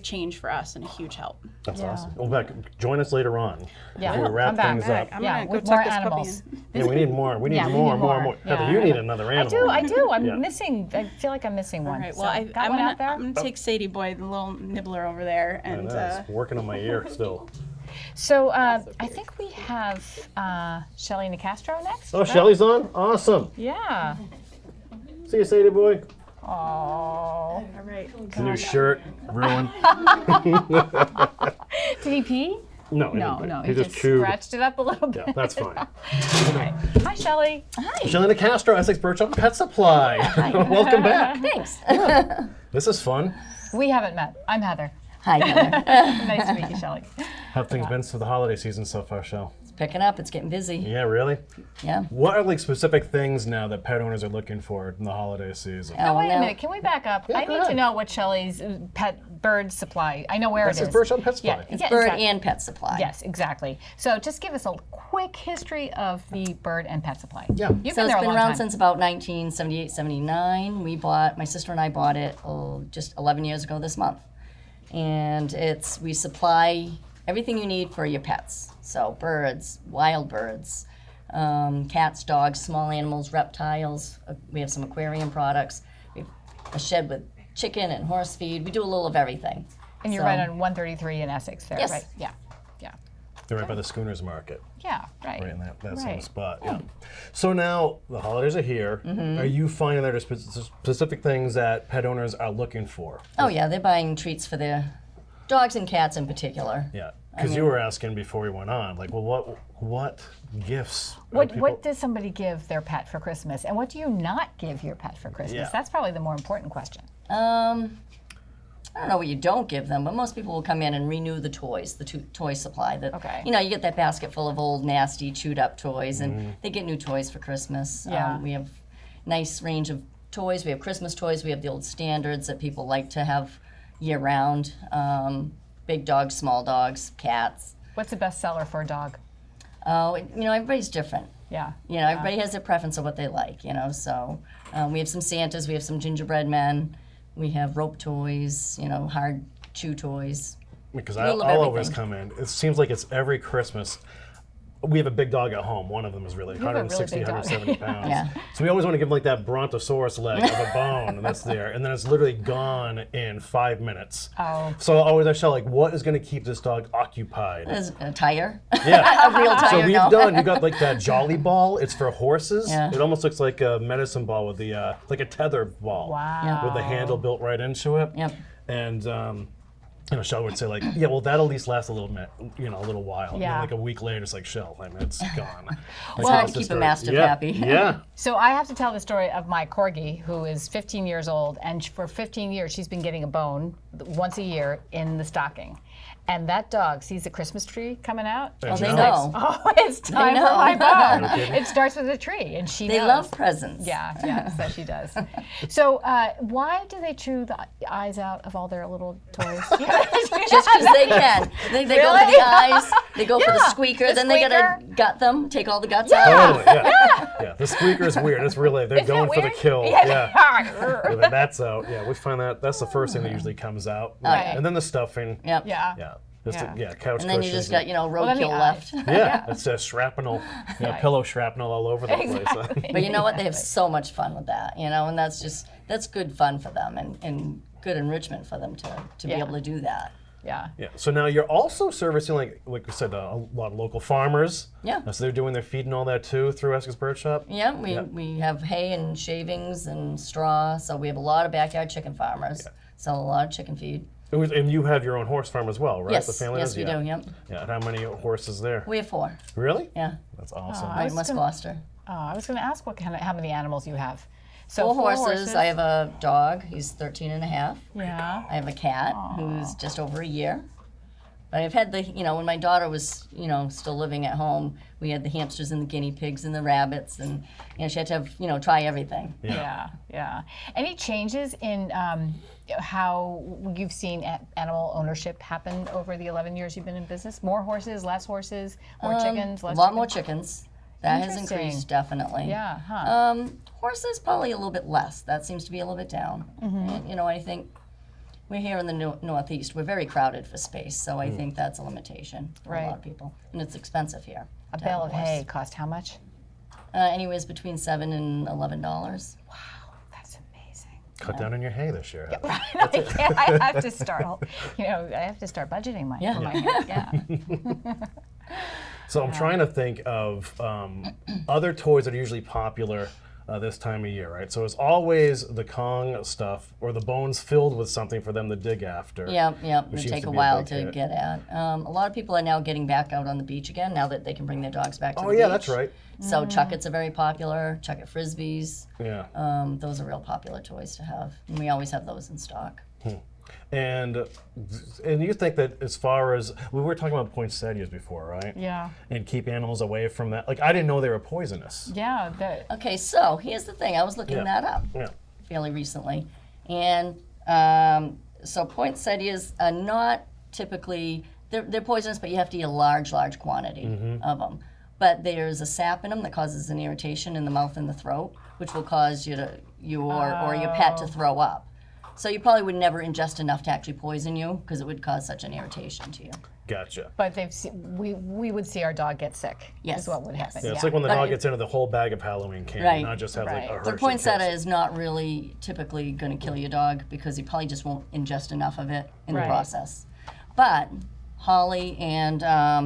S5: change for us and a huge help.
S1: That's awesome. Well, Beck, join us later on.
S4: Yeah,
S1: As we wrap
S4: come back.
S1: things up.
S5: I'm
S4: Yeah,
S5: gonna go
S4: with
S5: tuck
S4: more
S5: this puppy
S4: animals.
S5: in.
S1: Yeah, we need more. We need
S4: Yeah, we
S1: more,
S4: need
S1: more,
S4: more.
S1: more.
S4: Yeah.
S1: Heather, you need another animal.
S4: I do. I'm
S1: Yeah.
S4: missing. I feel like I'm missing one.
S5: All right.
S4: So,
S5: Well,
S4: got
S5: I'm
S4: one
S5: gonna
S4: out there.
S5: I'm gonna take Sadie Boy, the little nibbler over there,
S1: I
S5: and
S1: know, it's working on my ear still.
S4: So I think we have Shelly Nicastro next.
S1: Oh,
S4: right?
S1: Shelly's on? Awesome.
S4: Yeah.
S1: See you, Sadie Boy.
S4: Oh.
S5: all right.
S1: The new shirt, ruined.
S4: Did he pee?
S1: No,
S4: No.
S1: He just chewed.
S4: scratched it up a little bit.
S1: Yeah, that's fine.
S4: Hi, Shelly.
S1: Shelly Nicastro, Essex Birchall Pet Supply. Welcome back.
S6: Thanks.
S1: This is fun.
S4: We haven't met. I'm Heather.
S6: Hi, Heather.
S4: Nice to meet you, Shelly.
S1: How have things been for the holiday season so far, Shell?
S6: It's picking up. It's getting busy.
S1: Yeah, really?
S6: Yeah.
S1: What are like specific things now that pet owners are looking for in the holiday season?
S6: Oh,
S2: Wait a
S6: no.
S2: minute, can we back up? I
S1: go
S2: need to
S1: ahead.
S2: know what Shelley's pet bird supply. I know where
S1: That's
S2: it
S1: his
S2: is.
S1: Bird Shop Pet Supply.
S6: It's
S2: yeah,
S6: bird
S2: exactly.
S6: and pet supply.
S2: Yes, exactly. So just give us a quick history of the bird and pet supply.
S1: Yeah.
S2: You've
S6: So
S2: been there
S6: it's
S2: a
S6: been
S2: long
S6: around
S2: time.
S6: since about 1978, 79. My sister and I bought it just 11 years ago this month. And we supply everything you need for your pets. So birds, wild birds, cats, dogs, small animals, reptiles. We have some aquarium products. We have a shed with chicken and horse feed. We do a little of everything.
S2: And you're
S6: So-
S2: right on 133 in Essex there,
S6: Yes.
S2: right? Yeah. Yeah.
S1: They're right by the Schooners Market,
S2: Yeah, right.
S1: right in that same
S2: Right.
S1: spot. Yeah. So now the holidays are here.
S6: Mm-hmm.
S1: Are you finding that there's specific things that pet owners are looking for?
S6: Oh yeah, they're buying treats for their dogs and cats in particular.
S1: Yeah. Because you were asking before we went on, like, well, what gifts? are
S2: What
S1: people-
S2: does somebody give their pet for Christmas? And what do you not give your pet for Christmas?
S1: Yeah.
S2: That's probably the more important question.
S6: I don't know what you don't give them, but most people will come in and renew the toys, the toy supply.
S2: Okay.
S6: You know, you get that basket full of old, nasty, chewed up toys, and they get new toys for Christmas.
S2: Yeah.
S6: We have nice range of toys. We have Christmas toys. We have the old standards that people like to have year round. Big dogs, small dogs, cats.
S2: What's the best seller for a dog?
S6: Oh, you know, everybody's different.
S2: Yeah.
S6: You know, everybody has their preference of what they like, you know, so we have some Santas, we have some gingerbread men, we have rope toys, you know, hard chew toys.
S1: Because
S6: We
S1: I'll
S6: love
S1: always
S6: everything.
S1: come in. It seems like it's every Christmas. We have a big dog at home. One of them is really
S2: have a really
S1: 160,
S2: big dog.
S1: 170 pounds.
S6: Yeah.
S1: So we always want to give him like that brontosaurus leg of a bone that's there, and then it's literally gone in 5 minutes.
S2: Oh.
S1: So I always ask Shelley, like, what is going to keep this dog occupied?
S6: There's a tire,
S1: Yeah.
S6: a real tire,
S1: So we've
S6: no.
S1: you got like that jolly ball. It's for horses.
S6: Yeah.
S1: It almost looks like a medicine ball with the like a tether ball.
S2: Wow.
S1: With the handle built right into it.
S6: Yep.
S1: And you know, Shell would say like, yeah, well, that'll at least last a little bit, you know, a little while. And then,
S2: Yeah.
S1: like a week later, it's like, Shell, I mean, it's gone. Like,
S6: It's hard
S1: what's
S6: to
S1: the
S6: keep a
S1: story?
S6: mastiff
S1: Yeah,
S6: happy.
S1: Yeah.
S2: So I have to tell the story of my Corgi, who is 15 years old, and for 15 years she's been getting a bone once a year in the stocking. And that dog sees the Christmas tree coming out.
S1: Oh,
S2: and
S6: they
S2: she's
S6: know.
S2: like, oh, it's time for
S6: know.
S2: my bone.
S1: No kidding.
S2: It starts with a tree, and she
S6: They
S2: knows.
S6: love presents.
S2: Yeah, yes, that she does. So why do they chew the eyes out of all their little toys?
S6: Just because they can. They go for
S2: Really?
S6: the eyes, they go for the
S2: Yeah,
S6: squeaker,
S2: the
S6: then they gotta
S2: squeaker.
S6: gut them, take all the guts out.
S1: Totally, yeah. Yeah, the squeaker is weird. It's really, they're
S2: Isn't it
S1: going for the
S2: weird?
S1: kill.
S2: Yeah.
S1: Yeah, then that's out. Yeah, we find that's the first thing that usually comes out.
S2: Right.
S1: And then the stuffing.
S6: Yep.
S2: Yeah.
S1: Yeah. Just
S2: Yeah.
S1: couch
S6: And then you
S1: cushions
S6: just got, you know,
S2: then the
S6: roadkill
S2: eye.
S6: left.
S1: Yeah, it's shrapnel,
S2: Right.
S1: pillow shrapnel all over the place.
S2: Exactly.
S6: But you know what? They have so much fun with that, you know, and that's good fun for them and good enrichment for them to be
S2: Yeah.
S6: able to do that.
S2: Yeah.
S1: Yeah. So now you're also servicing, like we said, a lot of local farmers.
S6: Yeah.
S1: So they're doing their feed and all that too through Essex Bird Shop.
S6: Yeah, we have hay and shavings and straw, so we have a lot of backyard chicken farmers. Sell a lot of chicken feed.
S1: And you have your own horse farm as well, right?
S6: Yes,
S1: The family
S6: yes,
S1: does?
S6: we
S1: Yeah.
S6: do. Yep,
S1: Yeah. And how many horses there?
S6: we have 4.
S1: Really?
S6: Yeah,
S1: That's awesome.
S6: right in West Gloucester.
S2: I was going to ask how many animals you have. So
S6: 4
S2: four
S6: horses. I have a dog. He's 13 and a half.
S2: Yeah.
S6: I have a cat who's just over a year. But I've had when my daughter was, still living at home, we had the hamsters and the guinea pigs and the rabbits, and she had to have, try everything.
S2: Yeah. Yeah. Any changes in how you've seen animal ownership happen over the 11 years you've been in business? More horses, less horses, more chickens,
S6: A
S2: less
S6: lot more chickens. That has
S2: Interesting.
S6: increased definitely.
S2: Yeah, huh.
S6: Horses probably a little bit less. That seems to be a little bit down. And, I think we're here in the Northeast. We're very crowded for space, so I think that's a limitation for a
S2: Right.
S6: lot of people. And it's expensive here.
S2: A
S6: to have
S2: bale of
S6: horse.
S2: hay cost how much?
S6: Anywhere between $7 and $11.
S2: That's amazing.
S1: Cut down on your hay this year.
S2: I have to start, I have to start budgeting my,
S6: Yeah.
S2: for my hair. Yeah.
S1: So I'm trying to think of other toys that are usually popular this time of year, right? So it's always the Kong stuff or the bones filled with something for them to dig after.
S6: Yep. It
S1: seems
S6: take
S1: to
S6: a
S1: be a
S6: while
S1: big
S6: to
S1: hit.
S6: get at. A lot of people are now getting back out on the beach again now that they can bring their dogs back to
S1: Oh
S6: the beach.
S1: yeah, that's right.
S6: So Chuckets are very popular. Chucket Frisbees.
S1: Yeah.
S6: Those are real popular toys to have. And we always have those in stock.
S1: And you think that as far as, we were talking about poinsettias before, right?
S4: Yeah.
S1: And keep animals away from that. Like, I didn't know they were poisonous.
S4: Yeah.
S6: Okay, so here's the thing. I was looking that up
S1: Yeah.
S6: fairly recently. And so poinsettias are not typically, they're poisonous, but you have to eat a large quantity of them. But there's a sap in them that causes an irritation in the mouth and the throat, which will cause you or your pet to throw up. So you probably would never ingest enough to actually poison you because it would cause such an irritation to you.
S1: Gotcha.
S4: But we would see our dog get sick.
S6: Yes,
S4: Is what would
S6: yes.
S4: happen.
S1: Yeah, it's like when the dog gets into the whole bag of Halloween candy,
S6: Right.
S1: not just have like a
S4: Right.
S1: Hershey
S6: The poinsettia
S1: Kiss.
S6: is not really typically going to kill your dog because you probably just won't ingest enough of it in the
S4: Right.
S6: process. But holly and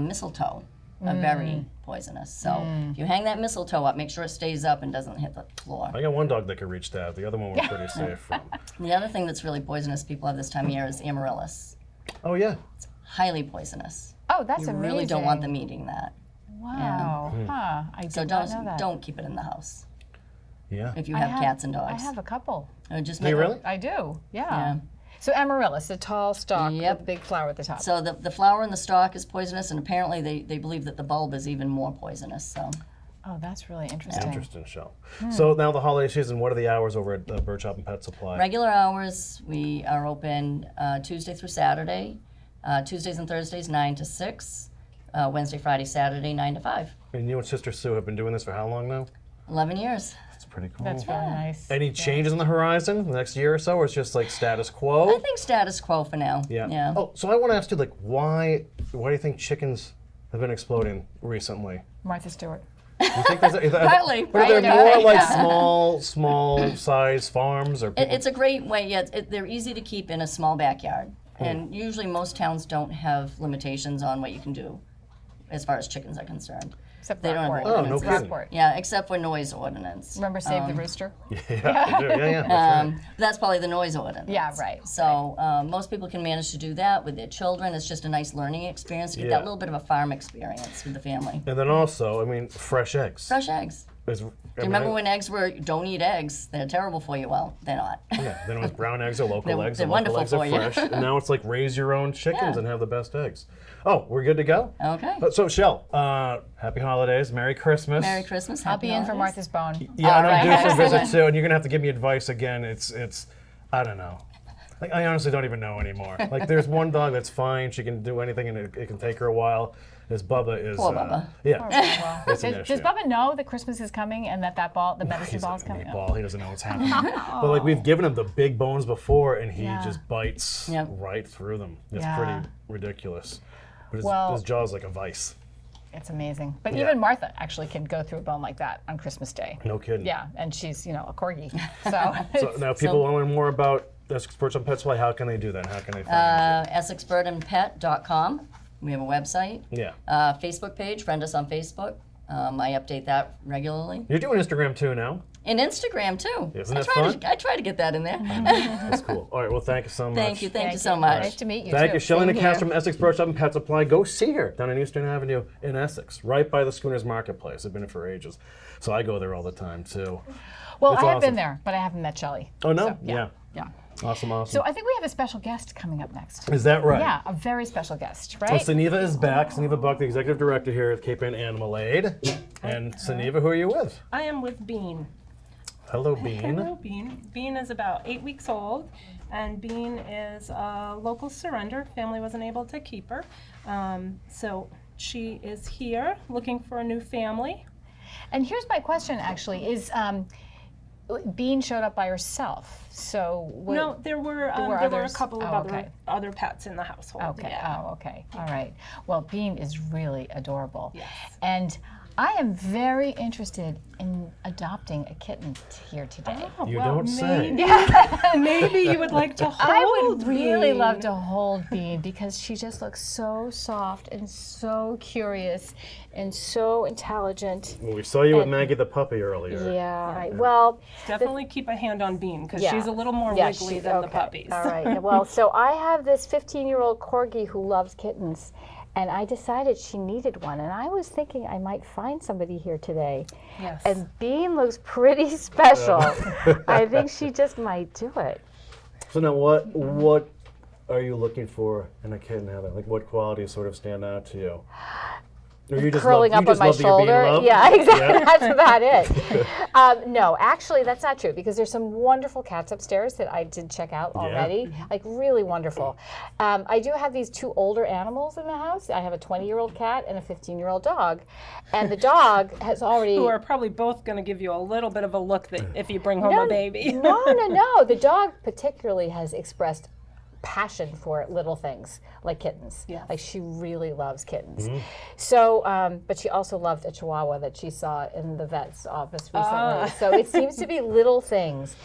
S6: mistletoe are very poisonous. So if you hang that mistletoe up, make sure it stays up and doesn't hit the floor.
S1: I got one dog that could reach that. The other one we're pretty safe from.
S6: The other thing that's really poisonous people have this time of year is amaryllis.
S1: Oh, yeah.
S6: Highly poisonous.
S4: Oh, that's
S6: You
S4: amazing.
S6: really don't want them eating that.
S4: Wow. Huh. I did
S6: So
S4: not know that.
S6: don't keep it in the house
S1: Yeah.
S6: if you have cats and dogs.
S4: I have a couple.
S6: Just
S1: Do you
S6: make
S1: really?
S4: I do. Yeah.
S6: Yeah.
S4: So amaryllis, the tall stalk
S6: Yep.
S4: with the big flower at the top.
S6: So the flower in the stalk is poisonous, and apparently they believe that the bulb is even more poisonous. So
S4: Oh, that's really interesting.
S1: Interesting show. So now the holiday season, what are the hours over at Bird Shop and Pet Supply?
S6: regular hours, we are open Tuesday through Saturday, Tuesdays and Thursdays 9 to 6, Wednesday, Friday, Saturday 9 to 5.
S1: And you and Sister Sue have been doing this for how long now?
S6: 11 years.
S1: That's pretty cool.
S4: That's really nice.
S1: Any changes on the horizon the next year or so, or it's just like status
S6: I
S1: quo?
S6: think status quo for now. Yeah.
S1: Oh, so I want to ask you, like, why do you think chickens have been exploding recently?
S4: Martha Stewart.
S1: Do you think there's
S6: Partly,
S1: are there
S6: right?
S1: more like small size farms or people?
S6: It's a great way. Yeah, they're easy to keep in a small backyard, and usually most towns don't have limitations on what you can do as far as chickens are concerned.
S4: Except
S6: They don't have
S4: Rockport.
S1: Oh, no kidding.
S4: Rockport.
S6: Yeah, except for noise ordinance.
S4: Remember Save the Rooster?
S1: Yeah, I do. Yeah, that's right.
S6: That's probably the noise ordinance.
S4: Yeah, right.
S6: So most people can manage to do that with their children. It's just a nice learning experience. You get
S1: Yeah.
S6: that little bit of a farm experience with the family.
S1: And then also, I mean, fresh eggs.
S6: Fresh eggs.
S1: Is- I
S6: Do
S1: mean,
S6: you remember when eggs were, don't eat eggs, they're terrible for you? Well, they're not.
S1: Yeah, then it was brown eggs or local
S6: They're-
S1: eggs.
S6: they're
S1: and local
S6: wonderful
S1: eggs are
S6: for you.
S1: fresh. And now it's like raise your own chickens
S6: Yeah.
S1: and have the best eggs. Oh, we're good to go?
S6: Okay.
S1: So, Shell, happy holidays, Merry Christmas.
S6: Merry Christmas.
S4: I'll
S6: Happy
S4: be in for
S6: holidays.
S4: Martha's Bone.
S1: Yeah, and I'm
S6: All
S1: due
S6: right.
S1: for a visit too, and you're gonna have to give me advice again. It's, I don't know. Like, I honestly don't even know anymore. Like, there's one dog that's fine; she can do anything, and it can take her a while. This Bubba is.
S6: Poor Bubba.
S1: Yeah,
S4: Well,
S1: it's an
S4: does
S1: issue.
S4: Bubba know that Christmas is coming and that ball, the medicine
S1: He's
S4: ball
S1: a
S4: is coming?
S1: meatball. He doesn't know what's happening. But like we've given him the big bones before, and he
S4: Yeah.
S1: just bites
S6: Yep.
S1: right through them. It's
S4: Yeah.
S1: pretty ridiculous. But his,
S4: Well-
S1: his jaw's like a vice.
S4: It's amazing. But
S1: Yeah.
S4: even Martha actually can go through a bone like that on Christmas Day.
S1: No kidding.
S4: Yeah, and she's, a corgi. So,
S1: So now, if people want to learn more about Essex Bird Shop Pet Supply, how can they do that? How can they find
S6: EssexBirdandPet.com. We have a website.
S1: you? Yeah.
S6: Facebook page, friend us on Facebook. I update that regularly.
S1: You're doing Instagram too now.
S6: And Instagram too.
S1: Isn't
S6: I
S1: that
S6: try
S1: fun?
S6: I try to get that in there.
S1: That's cool. All right. Well, thank you so much.
S6: Thank you so much.
S4: Nice to meet you,
S1: Thank
S4: too.
S1: you, Shelley
S4: Same
S1: Nicastro
S4: here.
S1: from Essex Bird Shop and Pet Supply. Go see her down on Eastern Avenue in Essex, right by the Schooners Marketplace. I've been there for ages, so I go there all the time too.
S4: Well,
S1: It's
S4: I have
S1: awesome.
S4: been there, but I haven't met Shelly.
S1: Oh no?
S4: So, yeah.
S1: Awesome.
S4: So I think we have a special guest coming up next.
S1: Is that right?
S4: Yeah, a very special guest,
S1: So
S4: right?
S1: Sunniva is back. Sunniva Buck, the executive director here at Cape Ann Animal Aid. And Sunniva, who are you with?
S3: I am with Bean.
S1: Hello, Bean.
S3: Hello, Bean. Bean is about 8 weeks old, and Bean is a local surrender. Family wasn't able to keep her. So she is here looking for a new family.
S4: And here's my question, actually: is Bean showed up by herself? So
S3: No, there were a
S4: others?
S3: couple of
S4: Oh, okay.
S3: other pets in the household.
S4: Okay.
S3: Yeah.
S4: Oh, okay. All right. Well, Bean is really adorable.
S3: Yes.
S4: And I am very interested in adopting a kitten here today.
S3: Oh,
S1: You
S3: well,
S1: don't say.
S3: Maybe you would like to hold
S4: I would really
S3: Bean.
S4: love to hold Bean because she just looks so soft and so curious and so intelligent.
S1: Well, we saw you with Maggie the puppy earlier.
S4: Yeah. Right. Well,
S3: Definitely keep a hand on Bean because
S4: Yeah.
S3: she's a little more
S4: yeah,
S3: wiggly
S4: she-
S3: than the
S4: okay.
S3: puppies.
S4: All right. Well, so I have this 15-year-old corgi who loves kittens, and I decided she needed one, and I was thinking I might find somebody here today.
S3: Yes.
S4: And Bean looks pretty special. I think she just might do it.
S1: So now, what are you looking for in a kitten, Heather? Like, what qualities sort of stand out to you? Or you just
S2: Curling
S1: love,
S2: up
S1: you
S2: on
S1: just
S2: my
S1: love that you're being
S2: shoulder.
S1: loved?
S2: Yeah, exactly.
S1: Yeah.
S2: That's about it. No, actually, that's not true because there's some wonderful cats upstairs that I did check out already. Like really wonderful. I do have these 2 older animals in the house. I have a 20-year-old cat and a 15-year-old dog, and the dog has already.
S3: Who are probably both going to give you a little bit of a look that if you bring home a baby.
S2: No. The dog particularly has expressed passion for little things like kittens.
S3: Yes.
S2: Like she really loves kittens. So, but she also loved a Chihuahua that she saw in the vet's office recently. So it seems to be little things.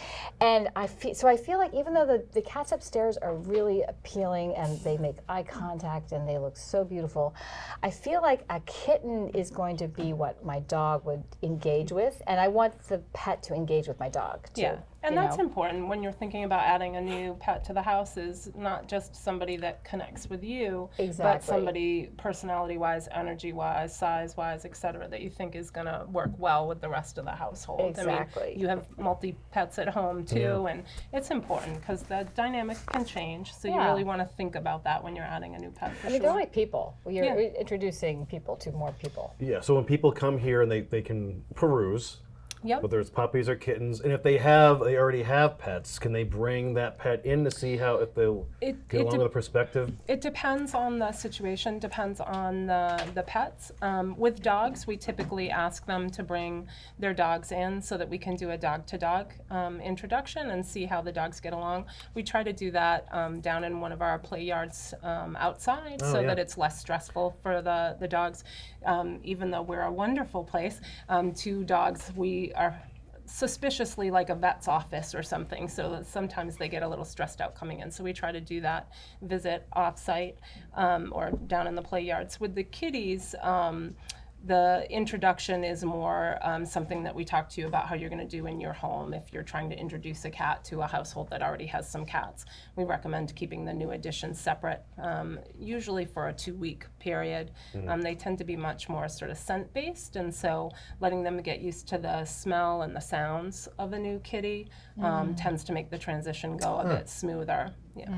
S2: And I feel like even though the cats upstairs are really appealing and they make eye contact and they look so beautiful, I feel like a kitten is going to be what my dog would engage with, and I want the pet to engage with my dog too.
S3: Yeah, and
S2: you
S3: that's
S2: know?
S3: important when you're thinking about adding a new pet to the house, is not just somebody that connects with you, but
S2: Exactly.
S3: somebody personality-wise, energy-wise, size-wise, etc., that you think is going to work well with the rest of the household.
S2: Exactly.
S3: I mean, you have multi-pets at home too, and it's important because the dynamic can change, so you
S2: Yeah.
S3: really want to think about that when you're adding a new pet for
S2: I mean,
S3: sure.
S2: they're like people. You're
S3: Yeah.
S2: introducing people to more people.
S1: Yeah, so when people come here and they can peruse,
S3: Yep.
S1: whether it's puppies or kittens, and if they already have pets, can they bring that pet in to see how, if they'll get along with the perspective?
S3: It depends on the situation, depends on the pets. With dogs, we typically ask them to bring their dogs in so that we can do a dog-to-dog introduction and see how the dogs get along. We try to do that down in one of our play yards outside so
S1: yeah.
S3: that it's less stressful for the dogs. Even though we're a wonderful place, 2 dogs, we are suspiciously like a vet's office or something, so that sometimes they get a little stressed out coming in. So we try to do that visit off-site or down in the play yards. With the kitties, the introduction is more something that we talk to you about how you're going to do in your home. If you're trying to introduce a cat to a household that already has some cats, we recommend keeping the new additions separate, usually for a 2-week period. They tend to be much more sort of scent-based, and so letting them get used to the smell and the sounds of a new kitty tends to make the transition go a bit smoother. Yeah.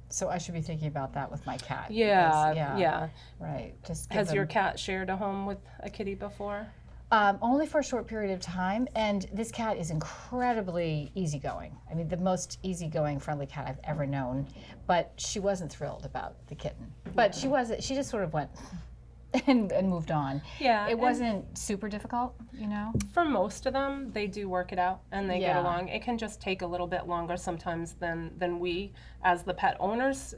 S4: So I should be thinking about that with my cat.
S3: Yeah,
S4: because-
S3: yeah.
S4: Right. Just give
S3: Has your
S4: them-
S3: cat shared a home with a kitty before?
S4: Only for a short period of time, and this cat is incredibly easygoing. I mean, the most easygoing, friendly cat I've ever known. But she wasn't thrilled about the kitten. But she wasn't. She just sort of went and moved on.
S3: Yeah,
S4: It
S3: and-
S4: wasn't super difficult, you know.
S3: For most of them, they do work it out and they get
S4: Yeah.
S3: along. It can just take a little bit longer sometimes than we, as the pet owners,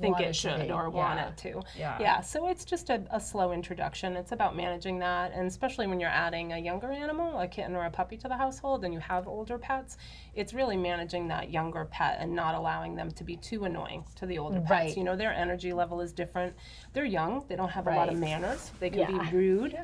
S3: think
S4: Want it
S3: it
S4: to
S3: should
S4: be,
S3: or want
S4: yeah.
S3: it to.
S4: Yeah.
S3: So it's just a slow introduction. It's about managing that, and especially when you're adding a younger animal, a kitten or a puppy to the household, and you have older pets, it's really managing that younger pet and not allowing them to be too annoying to the older pets.
S4: Right.
S3: You know, their energy level is different. They're young. They don't have a lot of
S4: Right.
S3: manners. They can
S2: Yeah.
S3: be rude,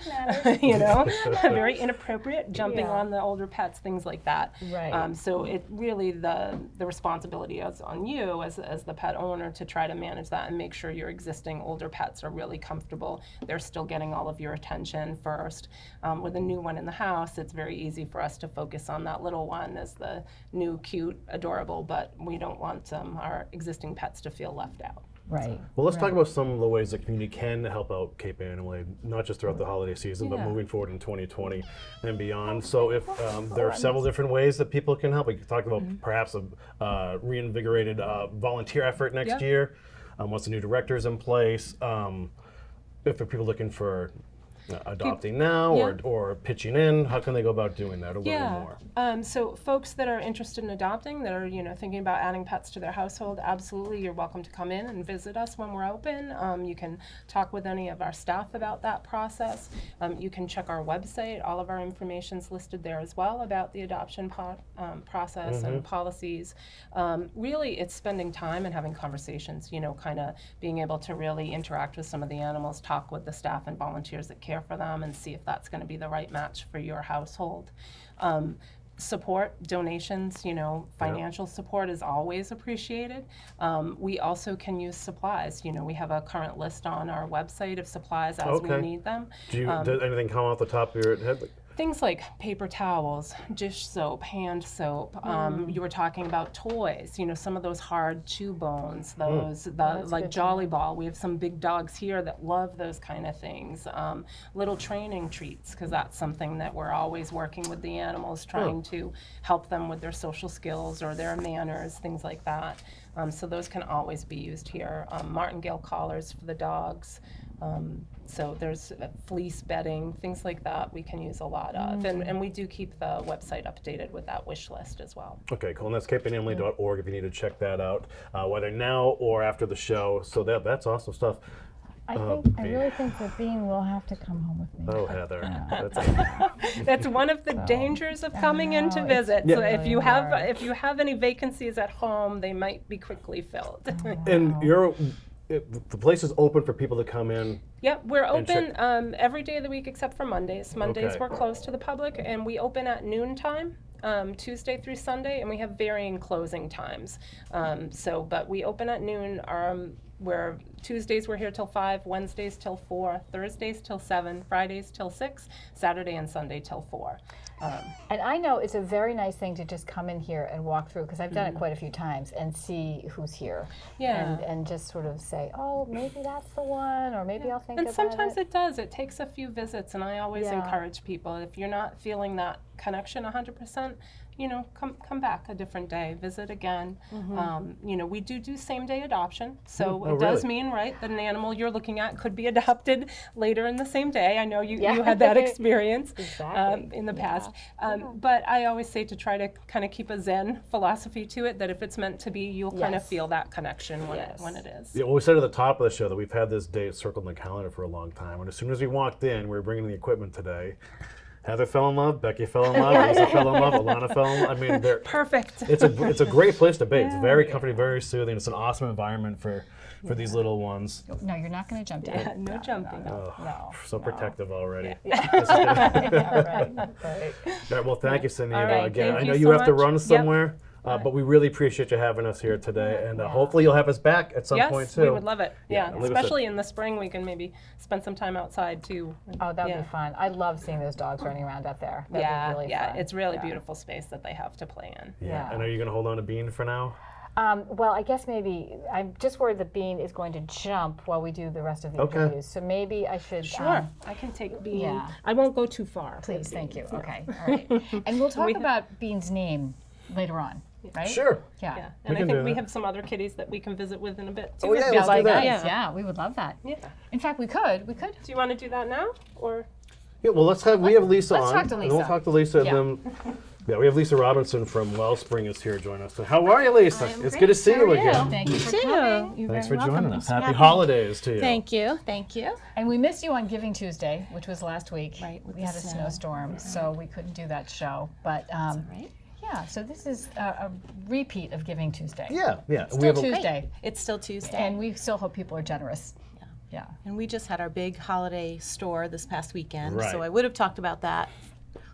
S3: you know, very inappropriate, jumping on the older pets, things like that.
S2: Right.
S3: So it really, the responsibility is on you as the pet owner to try to manage that and make sure your existing older pets are really comfortable. They're still getting all of your attention first. With a new one in the house, it's very easy for us to focus on that little one as the new, cute, adorable, but we don't want our existing pets to feel left out.
S4: Right.
S1: Well, let's talk about some of the ways the community can help out Cape Animal Aid, not just throughout the holiday season, but
S3: Yeah.
S1: moving forward in 2020 and beyond. So if there are several different ways that people can help. We talked about perhaps a reinvigorated volunteer effort next
S3: Yeah.
S1: year. Once the new director's in place. If there are people looking for adopting now
S3: Yeah.
S1: or pitching in, how can they go about doing that or learning more?
S3: So folks that are interested in adopting, that are thinking about adding pets to their household, absolutely, you're welcome to come in and visit us when we're open. You can talk with any of our staff about that process. You can check our website. All of our information's listed there as well about the adoption process and policies. Really, it's spending time and having conversations. Kind of being able to really interact with some of the animals, talk with the staff and volunteers that care for them, and see if that's going to be the right match for your household. Support, donations, financial support is always appreciated. We also can use supplies. We have a current list on our website of supplies as we
S1: Okay.
S3: need them.
S1: Does anything come off the top of your head?
S3: Things like paper towels, dish soap, hand soap. You were talking about toys. You know, some of those hard chew bones, those like Jolly Ball. We have some big dogs here that love those kind of things. Little training treats, because that's something that we're always working with the animals, trying to help them with their social skills or their manners, things like that. So those can always be used here. Martingale collars for the dogs. So there's fleece bedding, things like that we can use a lot of. And we do keep the website updated with that wish list as well.
S1: Okay, cool. And that's capeandanemily.org if you need to check that out, whether now or after the show. So that's awesome stuff.
S2: I really think that Bean will have to come home with me.
S1: Oh, Heather.
S3: That's one of the dangers of coming in to visit. So if you have any vacancies at home, they might be quickly filled.
S1: And the place is open for people to come in.
S3: Yep, we're open every day of the week except for Mondays. Mondays
S1: Okay.
S3: we're closed to the public, and we open at noon time, Tuesday through Sunday, and we have varying closing times. But we open at noon. Where Tuesdays we're here till 5, Wednesdays till 4, Thursdays till 7, Fridays till 6, Saturday and Sunday till 4.
S2: And I know it's a very nice thing to just come in here and walk through, because I've done it quite a few times, and see who's here.
S3: Yeah.
S2: And just sort of say, oh, maybe that's the one, or maybe I'll think
S3: And
S2: about
S3: sometimes
S2: it.
S3: it does. It takes a few visits, and I always
S2: Yeah.
S3: encourage people, if you're not feeling that connection 100%, you know, come back a different day, visit again. You know, we do same day adoption, so it does mean, right, that an animal you're looking at could be adopted later in the same day. I know you had that experience in the past. But I always say to try to kind of keep a Zen philosophy to it, that if it's meant to be, you'll kind of feel that connection when it is.
S1: Yeah, well, we said at the top of the show that we've had this date circled in the calendar for a long time. And as soon as we walked in, we were bringing the equipment today. Heather fell in love, Becky fell in love, Lisa fell in love, Alana fell in love. I mean,
S3: Perfect.
S1: it's a great place to be. It's very comforting, very soothing. It's an awesome environment for these little ones.
S4: No, you're not going to jump down.
S3: No jumping.
S1: So protective already.
S2: Right.
S1: All right, well, thank you, Sunniva.
S3: All right,
S1: Again,
S3: thank
S1: I know
S3: you
S1: you
S3: so
S1: have to
S3: much.
S1: run
S3: Yep.
S1: somewhere, but we really appreciate you having us here today. And hopefully you'll have us back at some point, too.
S3: Yes, we would love it.
S1: Yeah,
S3: Yeah,
S1: leave us a-
S3: especially in the spring, we can maybe spend some time outside too.
S2: Oh, that would be fun. I love seeing those dogs running around out there. That'd be really fun.
S3: It's really beautiful space that they have to play in.
S1: Yeah. And are you going to hold on to Bean for now?
S2: Well, I guess maybe I'm just worried that Bean is going to jump while we do the rest of the interviews. So maybe I should.
S3: Sure, I can take Bean.
S2: yeah.
S3: I won't go too far.
S4: Please, thank you. Okay, all right. And we'll talk about Bean's name later on, right?
S1: Sure.
S4: Yeah.
S3: Yeah, and I
S1: can
S3: think
S1: do
S3: we
S1: that.
S3: have some other kitties that we can visit with in a bit too.
S1: Oh, yeah,
S3: if
S1: let's
S3: you'd
S1: do
S3: like.
S1: that.
S4: Yeah, we would love that.
S3: Yeah.
S4: In fact, we could.
S3: Do you want to do that now, or?
S1: Yeah, well, we have Lisa
S4: let's
S1: on.
S4: talk to
S1: And we'll
S4: Lisa.
S1: talk to Lisa.
S4: Yeah.
S1: And then, we have Lisa Robinson from Wellspring is here joining us. So how are you, Lisa? It's good to see you again.
S4: Thank you for coming. You're
S1: Thanks
S4: very
S1: for joining
S4: welcome.
S1: us. Happy holidays to you.
S5: Thank you. Thank you.
S4: And we missed you on Giving Tuesday, which was last week.
S5: Right, with
S4: We
S5: the
S4: had a
S5: snow.
S4: snowstorm, so we couldn't do that show. But
S5: Right?
S4: yeah, so this is a repeat of Giving Tuesday.
S1: Yeah.
S4: Still Tuesday.
S5: It's still Tuesday.
S4: And we still hope people are generous. Yeah.
S5: And we just had our big holiday store this past weekend.
S1: Right.
S5: So I would have talked about that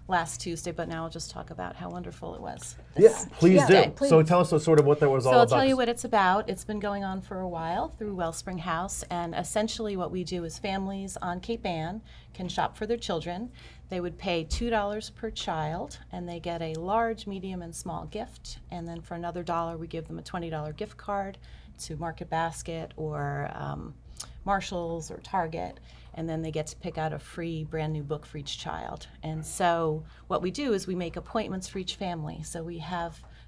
S5: last Tuesday, but now I'll just talk about how wonderful it was.
S1: Yeah, please do.
S5: Tuesday.
S1: So tell us sort of what that was all
S5: So I'll
S1: about.
S5: tell you what it's about. It's been going on for a while through Wellspring House, and essentially what we do is families on Cape Ann can shop for their children. They would pay $2 per child, and they get a large, medium, and small gift. And then for another $1, we give them a $20 gift card to Market Basket or Marshalls or Target. And then they get to pick out a free brand new book for each child. And so what we do is we make appointments for each family. So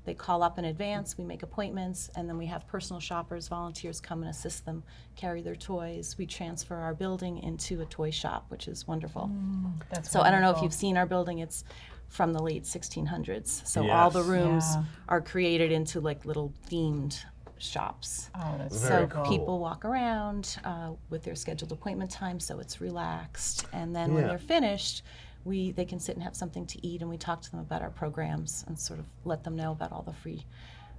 S5: they call up in advance, we make appointments, and then we have personal shoppers, volunteers come and assist them carry their toys. We transfer our building into a toy shop, which is wonderful.
S4: That's
S5: So I don't know if
S4: wonderful.
S5: you've seen our building, it's from the late 1600s. So all the
S1: Yes.
S5: rooms
S4: Yeah.
S5: are created into like little themed shops.
S4: Oh, that's
S1: Very
S5: So
S1: cool.
S5: people walk around with their scheduled appointment time, so it's relaxed. And then when
S1: Yeah.
S5: they're finished, they can sit and have something to eat, and we talk to them about our programs and sort of let them know about all the free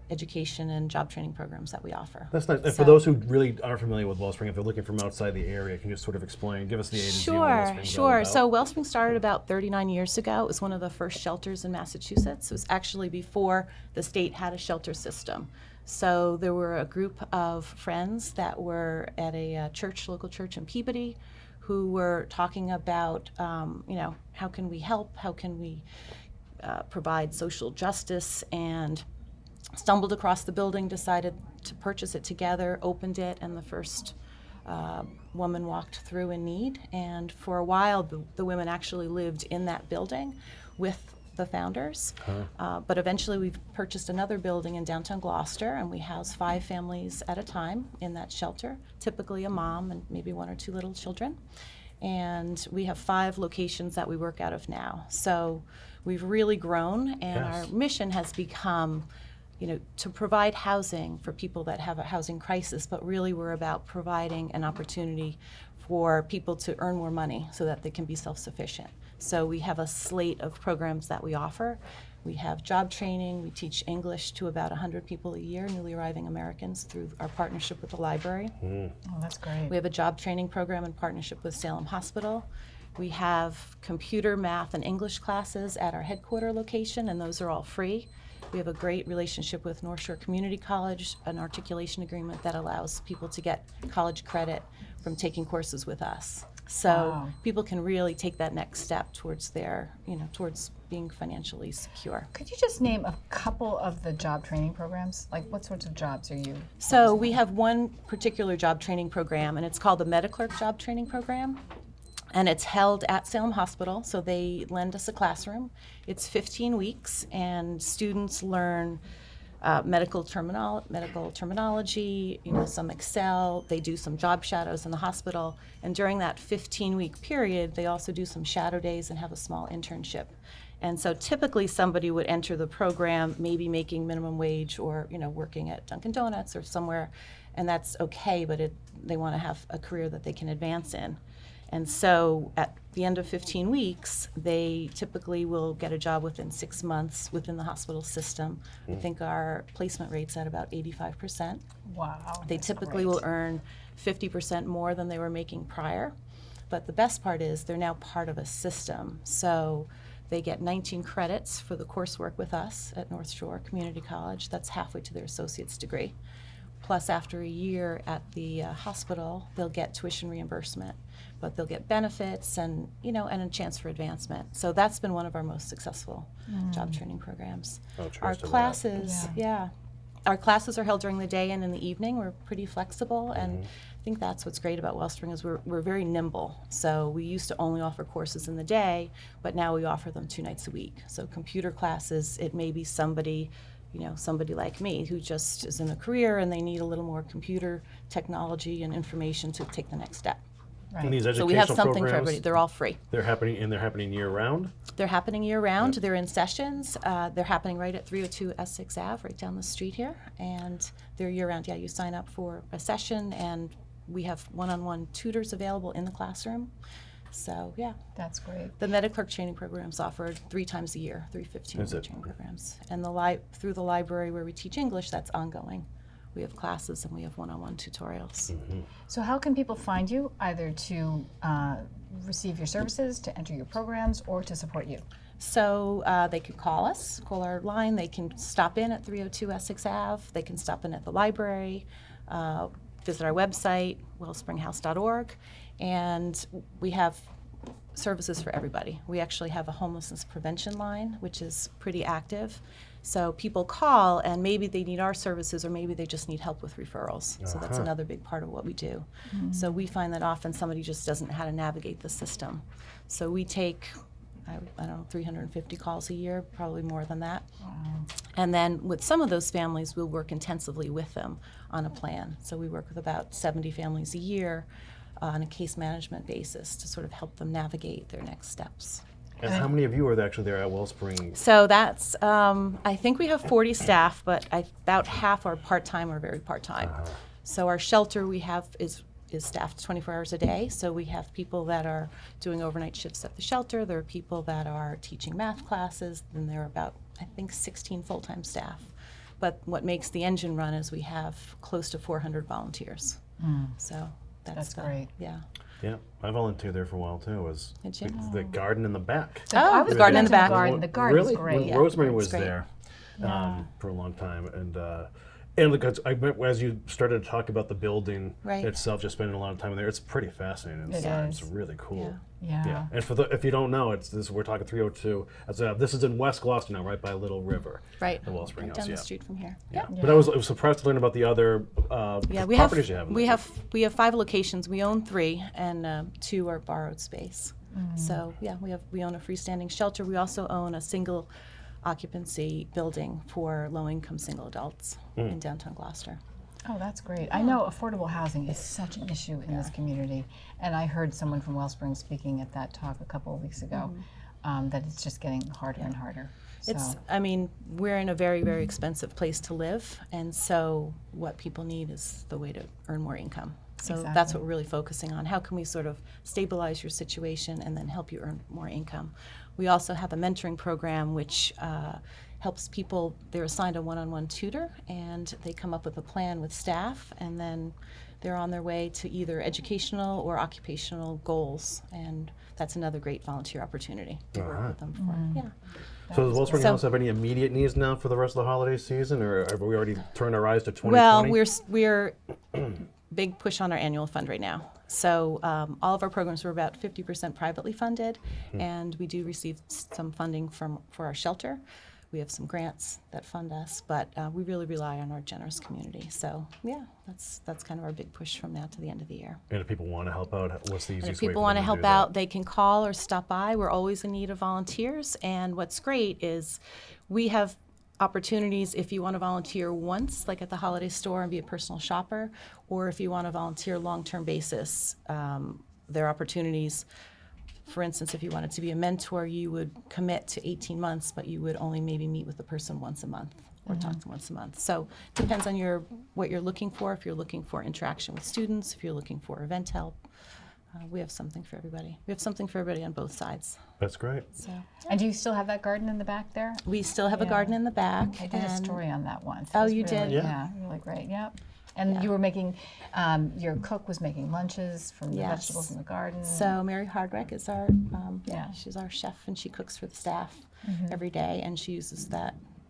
S5: education and job training programs that we offer.
S1: That's nice. And for
S5: So-
S1: those who really aren't familiar with Wellspring, if they're looking from outside the area, can you just sort of explain, give us the agency and what
S5: Sure,
S1: Wellspring's all
S5: sure.
S1: about?
S5: So Wellspring started about 39 years ago. It was one of the first shelters in Massachusetts. It was actually before the state had a shelter system. So there were a group of friends that were at a local church in Peabody,
S3: who were talking about, how can we help? How can we provide social justice? And stumbled across the building, decided to purchase it together, opened it, and the first woman walked through in need. And for a while, the women actually lived in that building with the founders. But eventually we've purchased another building in downtown Gloucester, and we house 5 families at a time in that shelter, typically a mom and maybe 1 or 2 little children. And we have 5 locations that we work out of now. So we've really grown, and our mission has become to provide housing for people that have a housing crisis, but really we're about providing an opportunity for people to earn more money so that they can be self-sufficient. So we have a slate of programs that we offer. We have job training. We teach English to about 100 people a year, newly arriving Americans, through our partnership with the library.
S4: Oh, that's great.
S3: We have a job training program in partnership with Salem Hospital. We have computer, math, and English classes at our headquarter location, and those are all free. We have a great relationship with North Shore Community College, an articulation agreement that allows people to get college credit from taking courses with us. So people can really take that next step towards towards being financially secure.
S4: Could you just name a couple of the job training programs? Like, what sorts of jobs are you?
S3: So we have one particular job training program, and it's called the MediClerk Job Training Program. And it's held at Salem Hospital, so they lend us a classroom. It's 15 weeks, and students learn medical terminology, some Excel. They do some job shadows in the hospital, and during that 15-week period, they also do some shadow days and have a small internship. And so typically somebody would enter the program maybe making minimum wage or working at Dunkin' Donuts or somewhere, and that's okay, but they want to have a career that they can advance in. And so at the end of 15 weeks, they typically will get a job within 6 months within the hospital system. I think our placement rate's at about 85%.
S4: Wow.
S3: They typically will earn 50% more than they were making prior. But the best part is they're now part of a system. So they get 19 credits for the coursework with us at North Shore Community College. That's halfway to their associate's degree. Plus, after a year at the hospital, they'll get tuition reimbursement, but they'll get benefits and a chance for advancement. So that's been one of our most successful job training programs. Our classes, our classes are held during the day and in the evening. We're pretty flexible, and I think that's what's great about Wellspring is we're very nimble. So we used to only offer courses in the day, but now we offer them 2 nights a week. So computer classes, it may be somebody like me who just is in a career and they need a little more computer technology and information to take the next step.
S1: And these educational
S3: So we have something for
S1: programs,
S3: everybody. They're all free.
S1: They're happening year round?
S3: They're happening year round. They're in sessions. They're happening right at 302 Essex Ave, right down the street here. And they're year round. Yeah, you sign up for a session, and we have one-on-one tutors available in the classroom. So, yeah.
S4: That's great.
S3: The MediClerk training program is offered 3 times a year, 3 15-minute training programs. And through the library where we teach English, that's ongoing. We have classes and we have one-on-one tutorials.
S4: So how can people find you, either to receive your services, to enter your programs, or to support you?
S3: So they can call us, call our line. They can stop in at 302 Essex Ave. They can stop in at the library, visit our website, wellspringhouse.org. And we have services for everybody. We actually have a homelessness prevention line, which is pretty active. So people call and maybe they need our services or maybe they just need help with referrals. So that's another big part of what we do. So we find that often somebody just doesn't know how to navigate the system. So we take, I don't know, 350 calls a year, probably more than that. And then with some of those families, we'll work intensively with them on a plan. So we work with about 70 families a year on a case management basis to sort of help them navigate their next steps.
S1: And how many of you are actually there at Wellspring?
S3: So that's, I think we have 40 staff, but about half are part-time or very part-time. So our shelter we have is staffed 24 hours a day. So we have people that are doing overnight shifts at the shelter. There are people that are teaching math classes. And there are about, I think, 16 full-time staff. But what makes the engine run is we have close to 400 volunteers. So that's
S4: great.
S3: Yeah.
S1: Yeah, I volunteered there for a while too. It was
S3: Did you?
S1: the garden in the back.
S4: I was
S3: the garden in the back.
S4: The garden's
S1: Really?
S4: great.
S1: When
S3: Yeah,
S1: Rosemary
S3: it's
S1: was
S3: great.
S1: there for a long time, and And look, as you started to talk about the building
S3: Right.
S1: itself, just spending a lot of time in there, it's pretty fascinating.
S2: It
S1: It's
S2: is.
S1: really cool.
S2: Yeah.
S1: And if you don't know, we're talking 302. This is in West Gloucester now, right by Little River.
S3: Right.
S1: The Wellspring House.
S5: Down
S1: Yeah.
S5: the street from here.
S1: Yeah. But I was surprised to learn about the other
S3: Yeah, we
S1: properties you have. in
S3: we
S1: there.
S3: have 5 locations. We own 3, and 2 are borrowed space. So yeah, we own a freestanding shelter. We also own a single occupancy building for low-income single adults in downtown Gloucester.
S2: Oh, that's great. I know affordable housing is such an issue in this community, and I heard someone from Wellspring speaking at that talk a couple of weeks ago, that it's just getting harder and harder.
S3: It's, I mean, we're in a very, very expensive place to live, and so what people need is the way to earn more income. So that's
S2: Exactly.
S3: what we're really focusing on. How can we sort of stabilize your situation and then help you earn more income? We also have a mentoring program which helps people. They're assigned a one-on-one tutor, and they come up with a plan with staff, and then they're on their way to either educational or occupational goals, and that's another great volunteer opportunity to work with them for. Yeah.
S1: So does Wellspring
S3: So-
S1: House have any immediate needs now for the rest of the holiday season, or have we already turned our eyes to 2020?
S3: Well, we're big push on our annual fund right now. So all of our programs were about 50% privately funded, and we do receive some funding for our shelter. We have some grants that fund us, but we really rely on our generous community. So yeah, that's kind of our big push from now to the end of the year.
S1: And if people want to help out, what's the
S3: And
S1: easiest
S3: if
S1: way
S3: people
S1: for
S3: want
S1: them
S3: to
S1: do
S3: help
S1: that?
S3: out, they can call or stop by. We're always in need of volunteers. And what's great is we have opportunities if you want to volunteer once, like at the holiday store and be a personal shopper, or if you want to volunteer long-term basis, there are opportunities. For instance, if you wanted to be a mentor, you would commit to 18 months, but you would only maybe meet with the person once a month or talk to them once a month. So it depends on what you're looking for. If you're looking for interaction with students, if you're looking for event help, we have something for everybody. We have something for everybody on both sides.
S1: That's great.
S3: So
S2: And do you still have that garden in the back there?
S3: we still have a
S2: Yeah.
S3: garden in the back.
S2: I did a
S3: and-
S2: story on that once. It
S3: Oh,
S2: was
S3: you
S2: really,
S3: did?
S2: Yeah, really great. Yep. And you were making, your cook was making lunches from the
S3: Yes.
S2: vegetables in the garden.
S3: So Mary Hardwick is our,
S2: Yeah.
S3: she's our chef, and she cooks for the staff every day, and she uses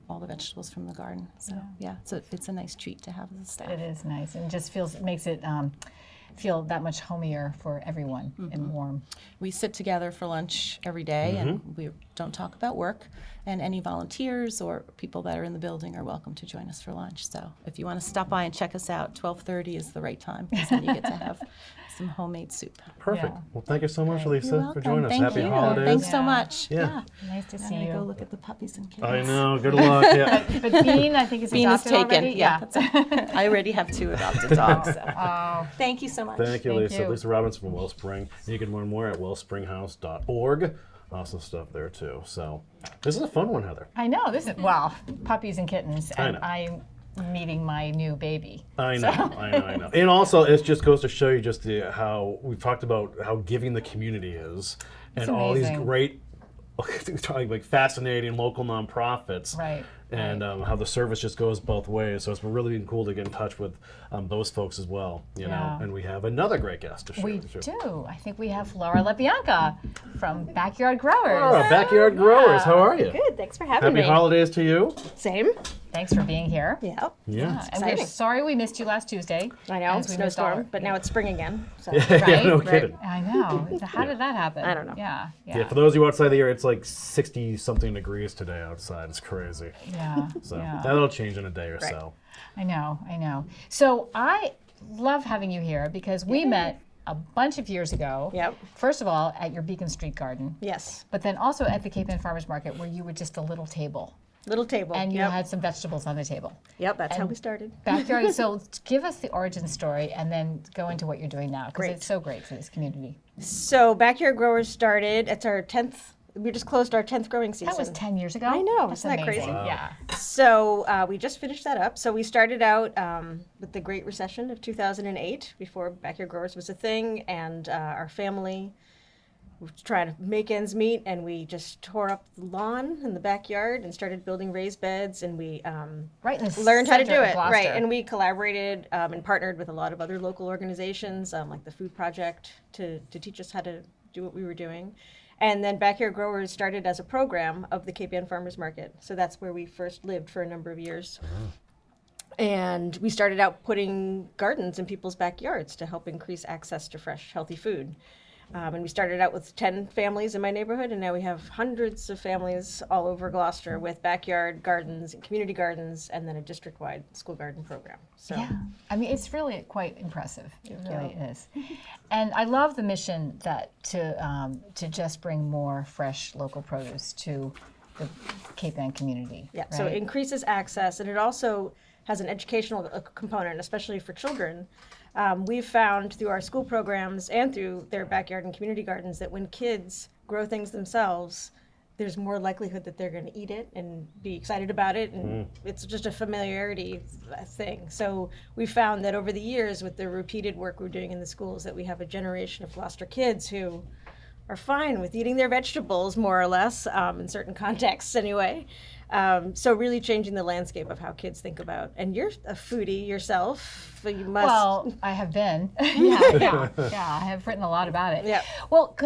S3: all the vegetables from the garden. So yeah, so it's a nice treat to have as a staff.
S2: It is nice and just makes it feel that much homier for everyone and warm.
S3: We sit together for lunch every day, and we don't talk about work. And any volunteers or people that are in the building are welcome to join us for lunch. So if you want to stop by and check us out, 12:30 is the right time, because then you get to have some homemade soup.
S1: Perfect.
S2: Yeah.
S1: Well, thank you so much,
S3: You're
S1: Elisa, for
S3: welcome.
S1: joining us.
S3: Thank
S1: Happy
S3: you.
S1: holidays.
S3: Thanks so
S2: Yeah.
S3: much.
S1: Yeah.
S2: Nice to
S3: I'm
S2: see
S3: gonna go
S2: you.
S3: look at the puppies and kittens.
S1: I know. Good luck. Yeah.
S2: But Bean, I think, is
S3: Bean is
S2: adopted
S3: taken.
S2: already?
S3: Yeah, that's it. I already have 2 adopted dogs. So.
S2: Oh,
S3: Thank you so much.
S1: Thank you,
S2: Thank
S1: Lisa.
S2: you.
S1: Lisa Robinson from Wellspring. And you can learn more at wellspringhouse.org. Awesome stuff there, too. So this is a fun one, Heather.
S2: I know. This is, well, puppies and kittens. And
S1: know.
S2: I'm meeting my new baby.
S1: I know, I know. And also, it just goes to show you just how we've talked about how giving the community is, and all these
S2: amazing.
S1: great, like fascinating local nonprofits,
S2: Right.
S1: And how the service just goes both ways. So it's really been cool to get in touch with those folks as well, you know.
S2: Yeah.
S1: And we have another great guest to share.
S2: We
S1: with you.
S2: do. I think we have Lara Lepionka from Backyard Growers.
S1: Laura, Backyard Growers, how are you?
S7: Good, thanks for having
S1: Happy
S7: me.
S1: holidays to you.
S7: Same.
S2: Thanks for being here.
S7: Yeah.
S1: Yeah.
S2: And we're
S7: exciting.
S2: sorry we missed you last Tuesday.
S7: I know,
S2: as we missed all-
S7: snowstorm, but now it's spring again. So
S1: Yeah, no
S2: Right?
S1: kidding.
S2: I know. How did that happen?
S7: I don't know.
S2: Yeah.
S1: Yeah, for those of you outside the year, it's like 60-something degrees today outside. It's crazy.
S2: Yeah.
S1: So
S2: yeah.
S1: that'll change in a day or
S7: Right.
S1: so.
S2: I know. So I love having you here because we met a bunch of years ago.
S7: Yep.
S2: First of all, at your Beacon Street garden,
S7: yes,
S2: but then also at the Cape Ann Farmers Market where you were just a little table
S7: little table.
S2: and you
S7: yep.
S2: had some vegetables on the table.
S7: Yep, that's how
S2: and-
S7: we started.
S2: Backyard. So give us the origin story and then go into what you're doing now because
S7: Great.
S2: it's so great for this community.
S7: So Backyard Growers started. It's our 10th. We just closed our 10th growing season.
S2: That was 10 years ago.
S7: I know,
S2: That's
S7: isn't that
S2: amazing.
S7: crazy? Wow.
S2: Yeah.
S7: So we just finished that up. So we started out with the Great Recession of 2008, before Backyard Growers was a thing, and our family was trying to make ends meet, and we just tore up the lawn in the backyard and started building raised beds, and we
S2: Right in the
S7: learned how to do
S2: center of
S7: it.
S2: Gloucester.
S7: Right, and we collaborated and partnered with a lot of other local organizations, like the Food Project, to teach us how to do what we were doing. And then Backyard Growers started as a program of the Cape Ann Farmers Market. So that's where we first lived for a number of years. And we started out putting gardens in people's backyards to help increase access to fresh, healthy food. And we started out with 10 families in my neighborhood, and now we have hundreds of families all over Gloucester with backyard gardens and community gardens, and then a district-wide school garden program. So
S4: Yeah, I mean, it's really quite impressive. It really is. And I love the mission that to just bring more fresh local produce to the Cape Ann community.
S7: yeah, so it increases access, and it also has an educational component, especially for children. We've found through our school programs and through their backyard and community gardens that when kids grow things themselves, there's more likelihood that they're going to eat it and be excited about it, and it's just a familiarity thing. So we found that over the years, with the repeated work we're doing in the schools, that we have a generation of Gloucester kids who are fine with eating their vegetables, more or less, in certain contexts anyway. So really changing the landscape of how kids think about. And you're a foodie yourself, so you must.
S4: Well, I have been. yeah. I have written a lot about it.
S7: Yeah.
S4: Well,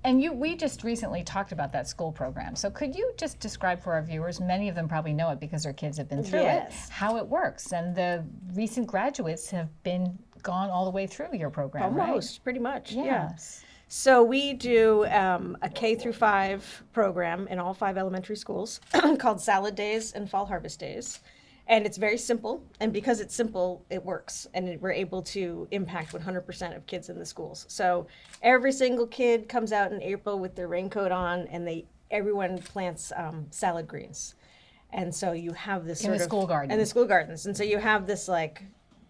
S4: we just recently talked about that school program. So could you just describe for our viewers, many of them probably know it because their kids have been through it, how it works? And the recent graduates have gone all the way through your program,
S7: Almost, pretty much,
S4: right?
S7: yeah.
S4: Yes.
S7: So we do a K through 5 program in all 5 elementary schools called Salad Days and Fall Harvest Days. And it's very simple, and because it's simple, it works, and we're able to impact 100% of kids in the schools. So every single kid comes out in April with their raincoat on, and everyone plants salad greens. And so you have this
S4: In the school garden.
S7: In the school gardens. And so you have this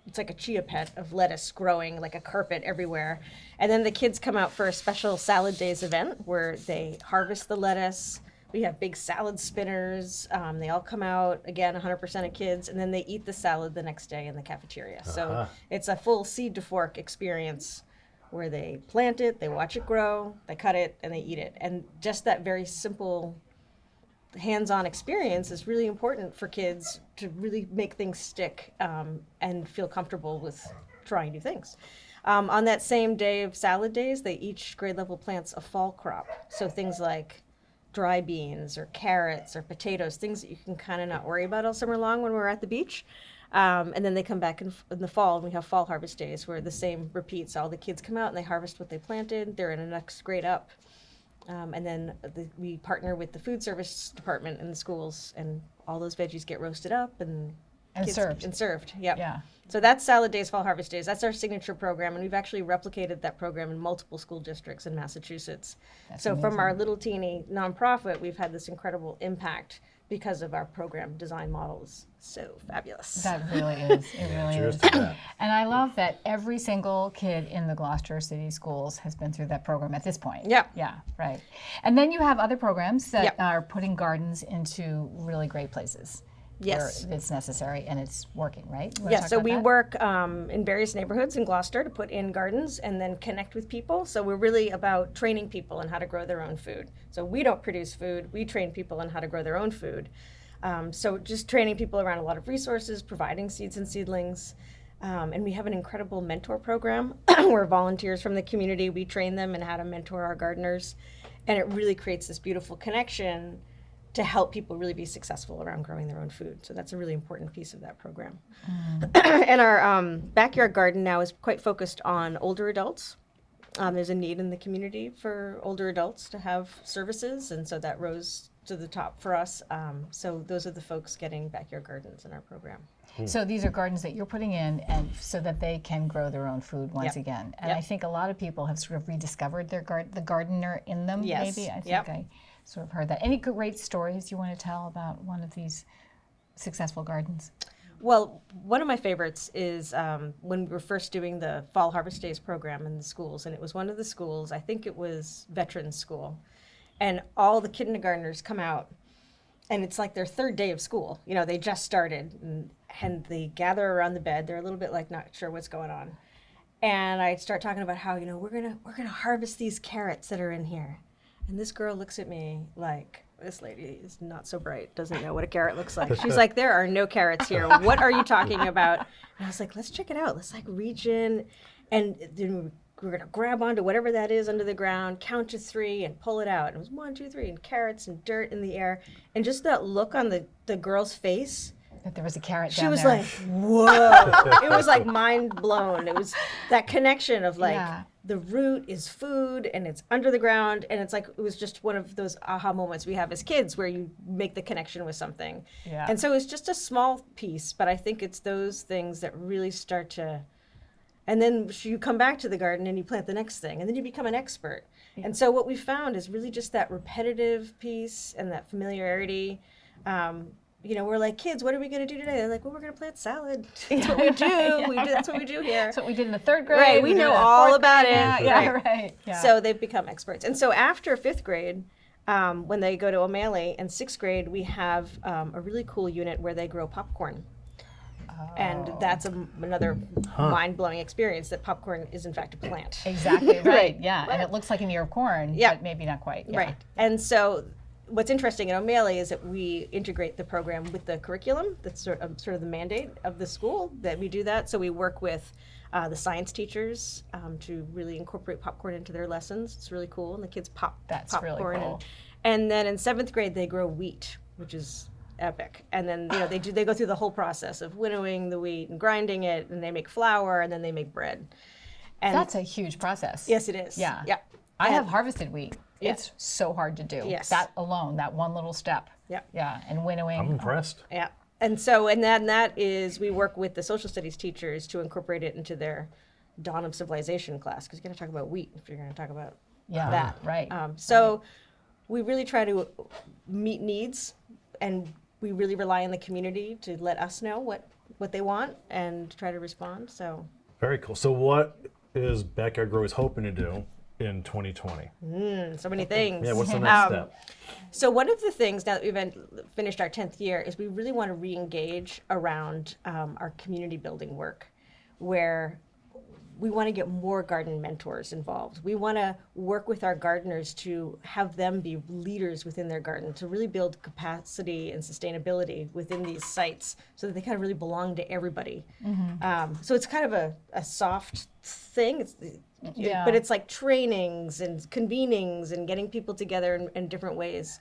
S7: it's like a chia pet of lettuce growing like a carpet everywhere. And then the kids come out for a special Salad Days event where they harvest the lettuce. We have big salad spinners. They all come out, again, 100% of kids, and then they eat the salad the next day in the cafeteria. So it's a full seed to fork experience where they plant it, they watch it grow, they cut it, and they eat it. And just that very simple hands-on experience is really important for kids to really make things stick and feel comfortable with trying new things. On that same day of Salad Days, each grade level plants a fall crop. So things like dry beans or carrots or potatoes, things that you can kind of not worry about all summer long when we're at the beach. And then they come back in the fall, and we have Fall Harvest Days where the same repeats. All the kids come out and they harvest what they planted. They're in a next grade up. And then we partner with the food service department in the schools, and all those veggies get roasted up and
S4: served.
S7: And served, yep.
S4: Yeah.
S7: So that's Salad Days, Fall Harvest Days. That's our signature program, and we've actually replicated that program in multiple school districts in Massachusetts. So from our little teeny nonprofit, we've had this incredible impact because of our program design models. So fabulous.
S4: That really is. It really
S1: Cheers
S4: is.
S1: to that.
S4: And I love that every single kid in the Gloucester City schools has been through that program at this point.
S7: Yeah.
S4: Yeah, right. And then you have other programs that
S7: Yep.
S4: are putting gardens into really great places.
S7: Yes.
S4: Where it's necessary and it's working, right? You wanna
S7: Yeah,
S4: talk
S7: so
S4: about
S7: we
S4: that?
S7: work in various neighborhoods in Gloucester to put in gardens and then connect with people. So we're really about training people on how to grow their own food. So we don't produce food, we train people on how to grow their own food. So just training people around a lot of resources, providing seeds and seedlings. And we have an incredible mentor program where volunteers from the community, we train them in how to mentor our gardeners. And it really creates this beautiful connection to help people really be successful around growing their own food. So that's a really important piece of that program. And our backyard garden now is quite focused on older adults. There's a need in the community for older adults to have services, and so that rose to the top for us. So those are the folks getting backyard gardens in our program.
S4: So these are gardens that you're putting in, and so that they can grow their own food once
S7: Yep.
S4: again. And
S7: Yep.
S4: I think a lot of people have sort of rediscovered their the gardener in them.
S7: Yes.
S4: Maybe I think
S7: Yep.
S4: I sort of heard that. Any great stories you want to tell about one of these successful gardens?
S7: Well, one of my favorites is when we were first doing the Fall Harvest Days program in the schools, and it was one of the schools, I think it was Veterans School, and all the kindergartners come out, and it's like their third day of school. You know, they just started, and they gather around the bed. They're a little bit like not sure what's going on, and I start talking about how, you know, we're gonna harvest these carrots that are in here, and this girl looks at me like, this lady is not so bright, doesn't know what a carrot looks like. She's like, there are no carrots here. What are you talking about? And I was like, let's check it out. Let's like reach in, and then we're gonna grab onto whatever that is under the ground, count to 3 and pull it out. And it was 1, 2, 3, and carrots and dirt in the air. And just that look on the girl's face
S4: If there was a carrot
S7: she
S4: down
S7: was
S4: there.
S7: like, whoa. It was like mind blown. It was that connection of like,
S4: Yeah.
S7: the root is food and it's under the ground. And it's like, it was just one of those aha moments we have as kids where you make the connection with something.
S4: Yeah.
S7: And so it's just a small piece, but I think it's those things that really start to, and then you come back to the garden and you plant the next thing and then you become an expert. And so what we found is really just that repetitive piece and that familiarity. You know, we're like, kids, what are we going to do today? They're like, well, we're going to plant salad. That's what we do. That's what we do here.
S4: That's what we did in the 3rd grade.
S7: Right, we
S4: did
S7: know
S4: it in the
S7: all
S4: 4th
S7: about it.
S4: grade. Yeah, right. Yeah.
S7: So they've become experts. And so after 5th grade, when they go to O'Malley, and 6th grade, we have a really cool unit where they grow popcorn. And that's another mind-blowing experience, that popcorn is in fact a plant.
S4: Exactly, right. Yeah, and it looks like an ear of corn,
S7: Yeah.
S4: but maybe not quite. Yeah.
S7: Right. And so what's interesting at O'Malley is that we integrate the program with the curriculum. That's sort of the mandate of the school, that we do that. So we work with the science teachers to really incorporate popcorn into their lessons. It's really cool, and the kids pop
S4: That's
S7: popcorn.
S4: really cool.
S7: And then in 7th grade, they grow wheat, which is epic. And then they go through the whole process of winnowing the wheat and grinding it, and they make flour, and then they make bread. And
S4: That's a huge process.
S7: yes, it is.
S4: Yeah.
S7: Yeah.
S4: I have harvested wheat.
S7: Yeah.
S4: It's so hard to do.
S7: Yes.
S4: That alone, that one little step.
S7: Yeah.
S4: Yeah, and winnowing.
S1: I'm impressed.
S7: Yeah. And so, and then that is, we work with the social studies teachers to incorporate it into their Dawn of Civilization class, because you're going to talk about wheat if you're going to talk about
S4: Yeah,
S7: that.
S4: right.
S7: So we really try to meet needs, and we really rely on the community to let us know what they want and try to respond. So
S1: Very cool. So what is Backyard Growers hoping to do in 2020?
S7: so many things.
S1: Yeah, what's the next step?
S7: So one of the things, now that we've finished our 10th year, is we really want to re-engage around our community building work, where we want to get more garden mentors involved. We want to work with our gardeners to have them be leaders within their garden, to really build capacity and sustainability within these sites so that they kind of really belong to everybody. So it's kind of a soft thing.
S4: Yeah.
S7: But it's like trainings and convenings and getting people together in different ways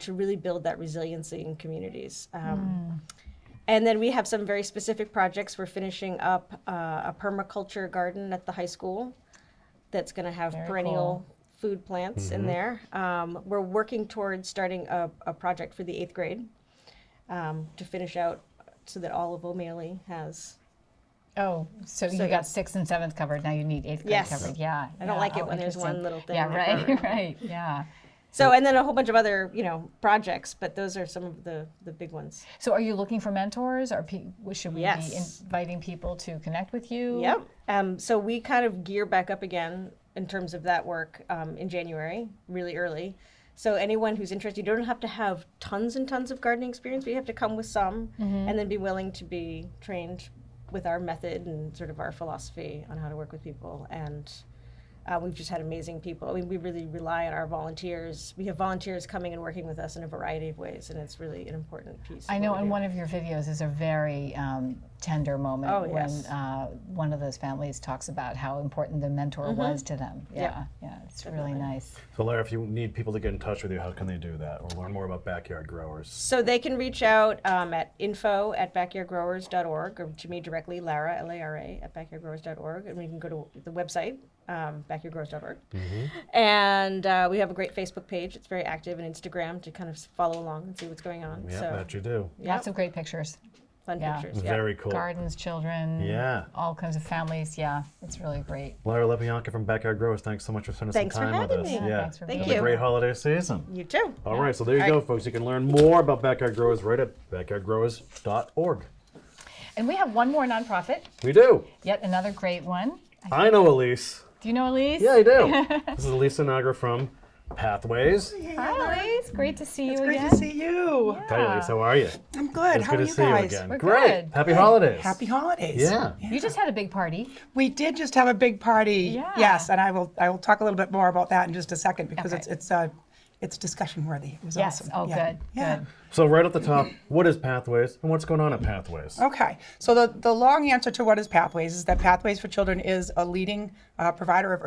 S7: to really build that resiliency in communities. And then we have some very specific projects. We're finishing up a permaculture garden at the high school that's going to have perennial food plants in there. We're working towards starting a project for the 8th grade to finish out so that all of O'Malley has.
S4: Oh, so you got 6th and 7th covered. Now you need 8th grade
S7: Yes.
S4: covered. Yeah.
S7: I don't like it when there's one
S4: interesting.
S7: little thing.
S4: Yeah,
S7: not
S4: right,
S7: covered.
S4: right. Yeah.
S7: So, and then a whole bunch of other, projects, but those are some of the big ones.
S4: So are you looking for mentors, or should we
S7: Yes.
S4: be inviting people to connect with you?
S7: Yep. So we kind of gear back up again in terms of that work in January, really early. So anyone who's interested, you don't have to have tons and tons of gardening experience, but you have to come with some and then be willing to be trained with our method and sort of our philosophy on how to work with people. And we've just had amazing people. I mean, we really rely on our volunteers. We have volunteers coming and working with us in a variety of ways, and it's really an important piece.
S4: I
S7: of
S4: know
S7: what we
S4: in
S7: do.
S4: one of your videos is a very tender moment
S7: Oh,
S4: when
S7: yes.
S4: one of those families talks about how important the mentor was to them. Yeah, yeah, it's really nice.
S1: So Lara, if you need people to get in touch with you, how can they do that, or learn more about Backyard Growers?
S7: So they can reach out at info@backyardgrowers.org, or to me directly, Lara, Lara, at backyardgrowers.org, and we can go to the website, backyardgrowers.org. And we have a great Facebook page. It's very active, and Instagram to kind of follow along and see what's going on.
S1: Yeah,
S7: So
S1: that you do.
S4: Lots of great pictures.
S7: fun
S4: Yeah.
S7: pictures.
S1: Very cool.
S4: Gardens, children,
S1: Yeah.
S4: all kinds of families. Yeah, it's really great.
S1: Lara Lepionka from Backyard Growers, thanks so much for spending
S7: Thanks for
S1: some time with
S7: having
S1: us.
S7: me.
S4: Yeah, thanks for
S7: Thank
S1: Have a
S7: you.
S1: great holiday season.
S7: You too.
S1: All right, so there you
S7: All
S1: go,
S7: right.
S1: folks. You can learn more about Backyard Growers right at backyardgrowers.org.
S4: And we have one more nonprofit,
S1: We do.
S4: yet another great one.
S1: I know Elise.
S4: Do you know Elise?
S1: Yeah, I do. This is Elise Sinagra from Pathways.
S4: Hi, Elise. Great to see you
S8: Great
S4: again.
S8: to see you.
S1: Hey, Elise, how are you?
S8: I'm good.
S1: It's
S8: How
S1: good
S8: are
S1: to
S8: you
S1: see
S8: guys?
S1: you again.
S4: We're
S1: Great.
S4: good.
S1: Happy holidays.
S8: Happy holidays.
S1: Yeah.
S4: You just had a big party.
S8: We did just have a big party.
S4: Yeah.
S8: Yes, and I will talk a little bit more about that in just a second because
S4: Okay.
S8: it's discussion worthy. It was
S4: Yes.
S8: awesome.
S4: Oh,
S8: Yeah.
S4: good.
S8: Yeah.
S4: Good.
S1: So right at the top, what is Pathways and what's going on at Pathways?
S8: Okay, so the long answer to what is Pathways is that Pathways for Children is a leading provider of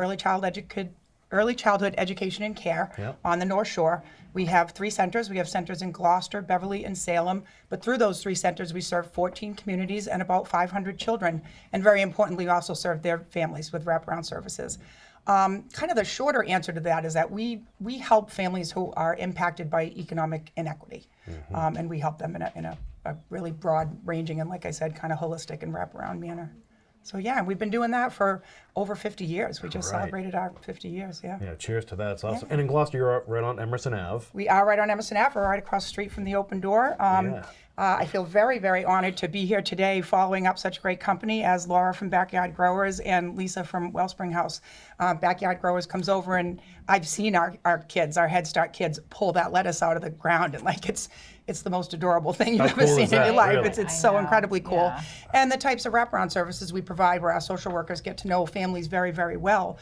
S8: early childhood education and care
S1: Yep.
S8: on the North Shore. We have 3 centers. We have centers in Gloucester, Beverly, and Salem. But through those 3 centers, we serve 14 communities and about 500 children. And very importantly, we also serve their families with wraparound services. Kind of the shorter answer to that is that we help families who are impacted by economic inequity. And we help them in a really broad ranging and, like I said, kind of holistic and wraparound manner. So yeah, we've been doing that for over 50 years. We just
S1: Right.
S8: celebrated our 50 years, yeah.
S1: Yeah, cheers to that. It's awesome. And in Gloucester, you're right on Emerson Ave.
S8: We are right on Emerson Ave, we're right across the street from the Open Door.
S1: Yeah.
S8: I feel very, very honored to be here today following up such great company as Lara from Backyard Growers and Lisa from Wellspring House. Backyard Growers comes over, and I've seen our kids, our Head Start kids, pull that lettuce out of the ground, and like it's the most adorable thing you've
S1: How
S8: ever
S1: cool
S8: seen
S1: is
S8: in your
S1: that,
S8: life.
S1: really?
S8: It's so
S2: know,
S8: incredibly cool.
S2: yeah.
S8: And the types of wraparound services we provide where our social workers get to know families very, very well.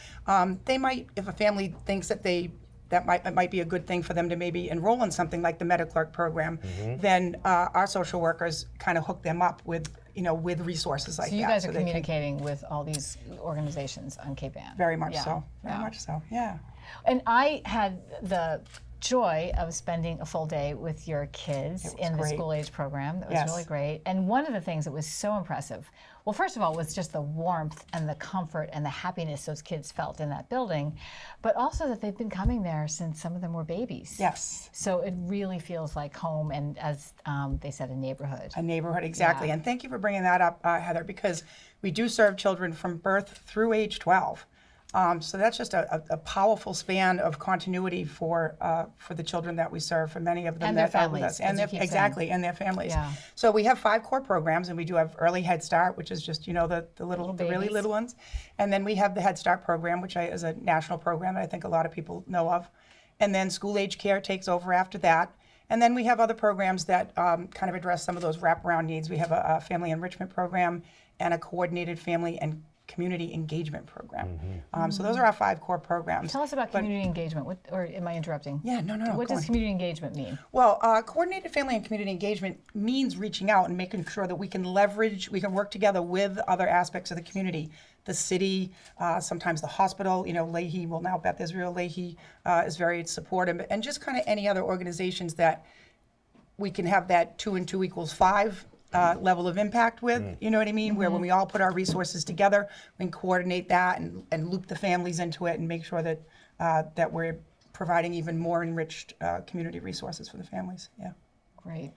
S8: They might, if a family thinks that it might be a good thing for them to maybe enroll in something like the MediClerk program, then our social workers kind of hook them up with resources like that.
S2: So you guys are
S8: they can-
S2: communicating with all these organizations on Cape Ann.
S8: Very much
S2: Yeah,
S8: so. Very
S2: yeah.
S8: much so. Yeah.
S2: And I had the joy of spending a full day with your kids in the
S8: great.
S2: school age program. That was
S8: Yes.
S2: really great. And one of the things that was so impressive, well, first of all, was just the warmth and the comfort and the happiness those kids felt in that building, but also that they've been coming there since some of them were babies.
S8: Yes.
S2: So it really feels like home, and as they said, a neighborhood.
S8: A neighborhood, exactly.
S2: Yeah.
S8: And thank you for bringing that up, Heather, because we do serve children from birth through age 12. So that's just a powerful span of continuity for the children that we serve, for many of them
S2: And their
S8: that are with
S2: families,
S8: us. And
S2: as you keep saying.
S8: exactly, and their families.
S2: Yeah.
S8: So we have 5 core programs, and we do have Early Head Start, which is just the really
S2: babies.
S8: little ones, and then we have the Head Start program, which is a national program that I think a lot of people know of, and then School Age Care takes over after that. And then we have other programs that kind of address some of those wraparound needs. We have a family enrichment program and a coordinated family and community engagement program. So those are our 5 core programs.
S2: Tell us about community engagement. Or am I interrupting?
S8: Yeah, no.
S2: What
S8: go
S2: does
S8: on.
S2: community engagement mean?
S8: Well, coordinated family and community engagement means reaching out and making sure that we can work together with other aspects of the community. The city, sometimes the hospital, Leahy, well now Beth Israel Leahy is very supportive, and just kind of any other organizations that we can have that 2 and 2 equals 5 level of impact with, you know what I mean? Where when we all put our resources together, we can coordinate that and loop the families into it and make sure that that we're providing even more enriched community resources for the families. Yeah.
S2: Great.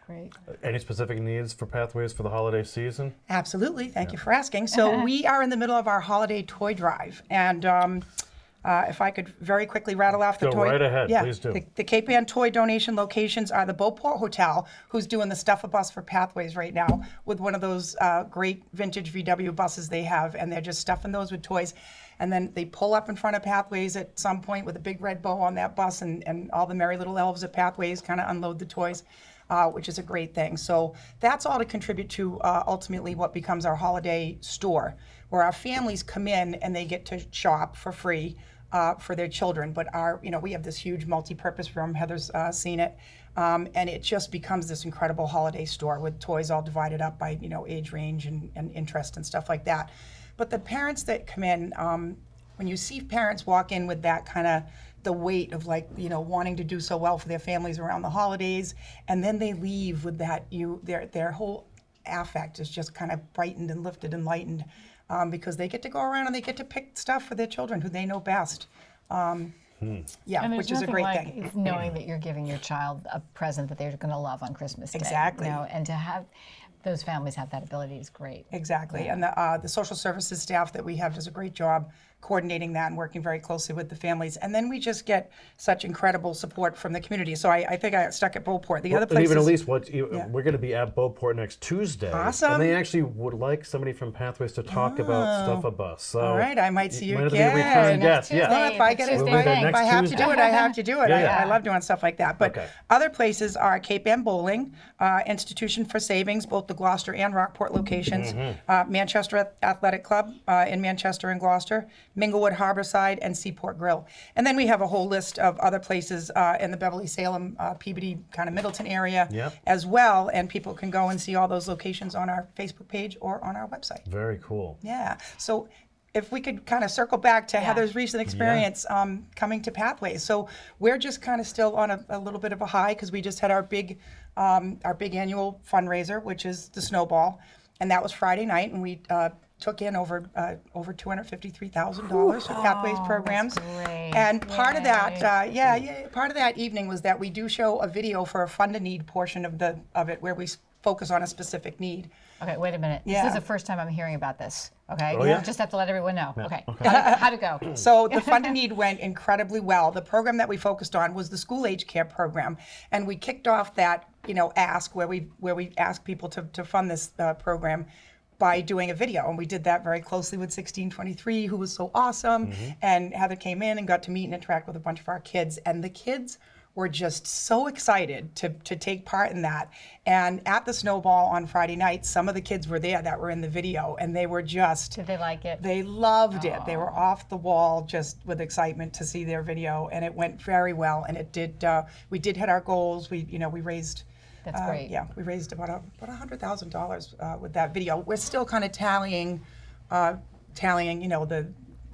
S2: Great.
S1: Any specific needs for Pathways for the holiday season?
S8: Absolutely. Thank you for asking. So we are in the middle of our holiday toy drive, and if I could very quickly rattle off the
S1: Go
S8: toy.
S1: right ahead,
S8: Yeah,
S1: please do.
S8: The Cape Ann toy donation locations are the Beauport Hotel, who's doing the Stuff-A-Bus for Pathways right now with one of those great vintage VW buses they have, and they're just stuffing those with toys. And then they pull up in front of Pathways at some point with a big red bow on that bus, and all the merry little elves at Pathways kind of unload the toys. Which is a great thing. So that's all to contribute to ultimately what becomes our holiday store, where our families come in and they get to shop for free for their children. But we have this huge multi-purpose room. Heather's seen it, and it just becomes this incredible holiday store with toys all divided up by age range and interest and stuff like that. But the parents that come in, when you see parents walk in with that kind of the weight of wanting to do so well for their families around the holidays, and then they leave with that their whole affect is just kind of brightened and lifted and lightened because they get to go around and they get to pick stuff for their children who they know best. Yeah,
S2: And there's
S8: which is a
S2: nothing
S8: great
S2: like
S8: thing.
S2: knowing that you're giving your child a present that they're going to love on Christmas Day.
S8: Exactly.
S2: And to have those families have that ability is great.
S8: Exactly, and the social services staff that we have does a great job coordinating that and working very closely with the families. And then we just get such incredible support from the community. So I think I got stuck at Beauport. The other
S1: And
S8: places,
S1: even Elise, we're going to be at Beauport next Tuesday.
S8: Awesome.
S1: And they actually would like somebody from Pathways to talk about Stuff-A-Bus. So
S8: all right, I might see you
S1: might have to be a
S8: again.
S1: returning guest.
S2: Tuesday.
S1: Yeah.
S8: If I get it,
S2: Tuesday
S1: We'll be there
S2: thing.
S8: if
S1: next
S8: I have
S1: Tuesday.
S8: to do it, I have to do it.
S1: Yeah.
S8: I love doing stuff like that. But
S1: Okay.
S8: other places are Cape Ann Bowling, Institution for Savings, both the Gloucester and Rockport locations, Manchester Athletic Club in Manchester and Gloucester, Minglewood Harborside, and Seaport Grill. And then we have a whole list of other places in the Beverly, Salem, Peabody, kind of Middleton area
S1: Yep.
S8: as well. And people can go and see all those locations on our Facebook page or on our website.
S1: Very cool.
S8: Yeah. So if we could kind of circle back to Heather's recent experience coming to Pathways. So we're just kind of still on a little bit of a high because we just had our big annual fundraiser, which is the Snowball, and that was Friday night, and we took in over $253,000 for Pathways programs. And part of that, part of that evening was that we do show a video for a fund a need portion of it where we focus on a specific need.
S4: Okay, wait a minute.
S8: Yeah.
S4: This is the first time I'm hearing about this. Okay,
S1: yeah?
S4: just have to let everyone know. Okay, how'd it go?
S8: So the Fund a Need went incredibly well. The program that we focused on was the school age care program, and we kicked off that ask where we ask people to fund this program by doing a video, and we did that very closely with 1623, who was so awesome. And Heather came in and got to meet and interact with a bunch of our kids, and the kids were just so excited to take part in that. And at the Snowball on Friday night, some of the kids were there that were in the video, and they were just...
S4: Did they like it?
S8: They loved it. They were off the wall just with excitement to see their video, and it went very well. And it did. We did hit our goals. We raised.
S4: That's great.
S8: Yeah, we raised about $100,000 with that video. We're still kind of tallying.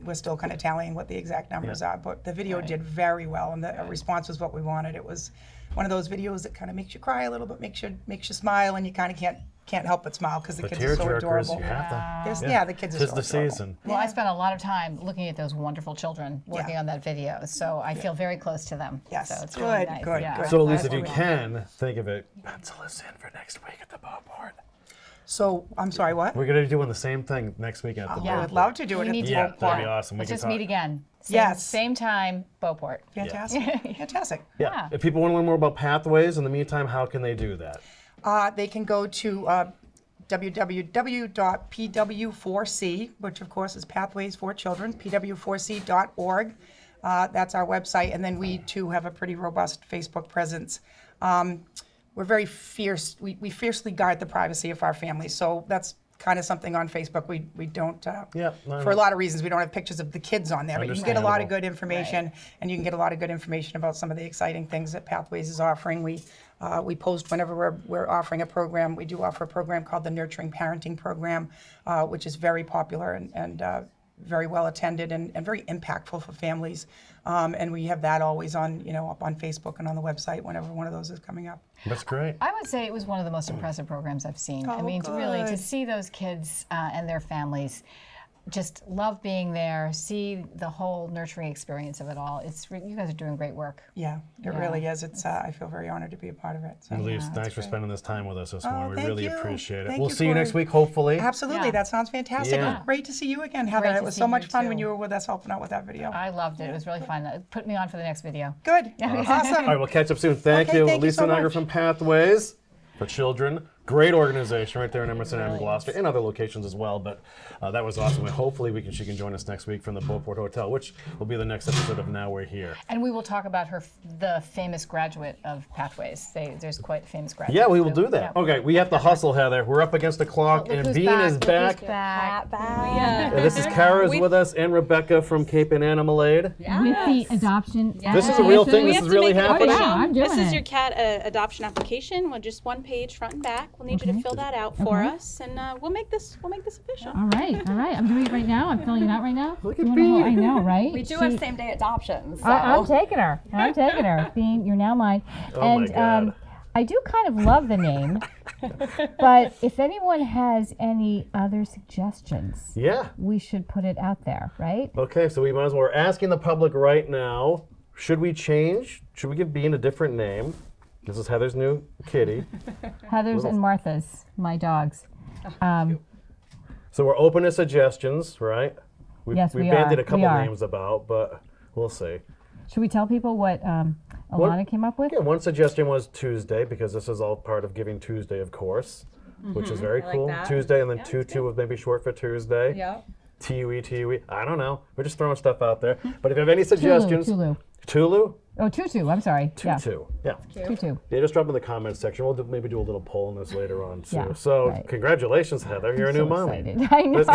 S8: We're still kind of tallying what the exact numbers are, but the video did very well, and the response was what we wanted. It was one of those videos that kind of makes you cry a little bit, makes you smile, and you kind of can't help but smile because the kids are so adorable.
S1: You have to.
S8: The kids are
S1: Tis
S8: so
S1: the
S8: adorable.
S1: season.
S4: Well, I spent a lot of time looking at those wonderful children working on that video, so I feel very close to them.
S8: Yes.
S4: So it's
S8: Good,
S4: really nice.
S8: good,
S4: Yeah.
S8: good.
S1: So Elise, if you can, think of it, pencil us in for next week at the boat board.
S8: So, I'm sorry, what?
S1: We're going to be doing the same thing next weekend at the
S8: I
S1: boat
S8: would
S1: board.
S8: love to do it
S4: We
S8: at
S4: need
S8: the
S4: to-
S1: Yeah,
S8: boat
S1: that'd be
S8: board.
S1: awesome. We
S4: Let's
S1: can
S4: just
S1: talk.
S4: meet again.
S8: Yes.
S4: Same time, Beauport.
S8: Fantastic. Fantastic.
S1: Yeah. If people want to learn more about Pathways, in the meantime, how can they do that?
S8: They can go to www.pw4c, which of course is Pathways for Children, pw4c.org. That's our website, and then we too have a pretty robust Facebook presence. We're very fierce. We fiercely guard the privacy of our families, so that's kind of something on Facebook. We don't, for a lot of reasons, we don't have pictures of the kids on there, but you can get a lot of good information, and you can get a lot of good information about some of the exciting things that Pathways is offering. We post whenever we're offering a program. We do offer a program called the Nurturing Parenting Program, which is very popular and very well attended and very impactful for families. And we have that always on, up on Facebook and on the website whenever one of those is coming up.
S1: That's great.
S4: I would say it was one of the most impressive programs I've seen. I mean, really, to see those kids and their families just love being there, see the whole nurturing experience of it all. You guys are doing great work.
S8: Yeah, it really is. It's I feel very honored to be a part of it. So.
S1: Elise, thanks for spending this time with us this morning. We
S8: thank
S1: really
S8: you.
S1: appreciate it.
S8: Thank
S1: We'll
S8: you,
S1: see you
S8: Cory.
S1: next week, hopefully.
S8: Absolutely,
S4: Yeah.
S8: that sounds fantastic.
S1: Yeah.
S8: It was great to see you again, Heather.
S4: Great
S8: It
S4: to
S8: was
S4: see
S8: so
S4: you
S8: much fun
S4: too.
S8: when you were with us helping out with that video.
S4: I loved it. It was really fun. Put me on for the next video.
S8: Good, awesome.
S1: All right, we'll catch up soon. Thank
S8: Okay,
S1: you.
S8: thank you
S1: Elise
S8: so
S1: Sinagra
S8: much.
S1: from Pathways for Children. Great organization right there in Emerson and Gloucester, and other locations as well. But that was awesome. And hopefully she can join us next week from the Beauport Hotel, which will be the next episode of Now We're Here.
S4: And we will talk about the famous graduate of Pathways. There's quite famous graduates.
S1: Yeah, we will
S4: too.
S1: do that.
S4: Yeah.
S1: Okay, we have to hustle, Heather. We're up against the clock,
S4: Look
S1: and
S4: who's
S1: Bean
S4: back.
S1: is
S4: Look
S1: back.
S4: who's back.
S1: And this is Kara's with us, and Rebecca from Cape and Animal Aid.
S9: With the adoption.
S1: This is a real thing.
S9: We
S1: This
S9: have
S1: is
S9: to
S1: really
S9: make it
S1: happening.
S9: official.
S5: Oh,
S9: I'm
S5: This
S9: doing
S5: is
S9: it.
S5: your cat adoption application. Well, just one page, front and back. We'll need you to fill that out for us, and we'll make this official.
S9: All right. I'm doing it right now. I'm filling it out right now.
S1: Look
S9: You
S1: at
S9: wanna hold-
S1: Bean.
S9: I know, right?
S10: We do have same-day adoptions. So.
S9: I'm taking her. I'm taking her. Bean, you're now mine.
S1: Oh my God.
S9: I do kind of love the name, but if anyone has any other suggestions,
S1: Yeah.
S9: we should put it out there, right?
S1: Okay, so we might as well. We're asking the public right now, should we change? Should we give Bean a different name? This is Heather's new kitty.
S9: Heather's and Martha's, my dogs.
S1: So we're open to suggestions, right?
S9: Yes,
S1: we
S9: we
S1: bandied
S9: are.
S1: a couple
S9: We are.
S1: names about, but we'll see.
S9: Should we tell people what Alana came up with?
S1: Yeah, one suggestion was Tuesday, because this is all part of Giving Tuesday, of course, which is very
S10: like
S1: cool.
S10: that.
S1: Tuesday, and then Tutu was maybe short for Tuesday.
S10: Yep.
S1: Tue. I don't know. We're just throwing stuff out there. But if you have any suggestions,
S9: Tulu.
S1: Tulu?
S9: Oh, Tutu. I'm sorry. Yeah.
S1: Tutu. Yeah.
S9: Tutu.
S1: Yeah, just drop in the comments section. We'll maybe do a little poll on this later on too.
S9: Yeah,
S1: so
S9: right.
S1: congratulations, Heather. You're a new
S9: So
S1: mommy.
S9: excited. I know.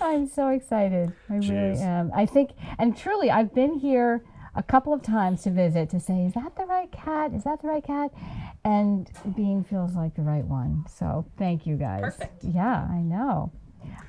S9: I'm so excited. I really
S1: Jeez.
S9: am. I think, and truly, I've been here a couple of times to visit to say, is that the right cat? Is that the right cat? And Bean feels like the right one. So thank you guys.
S10: Perfect.
S9: Yeah, I know.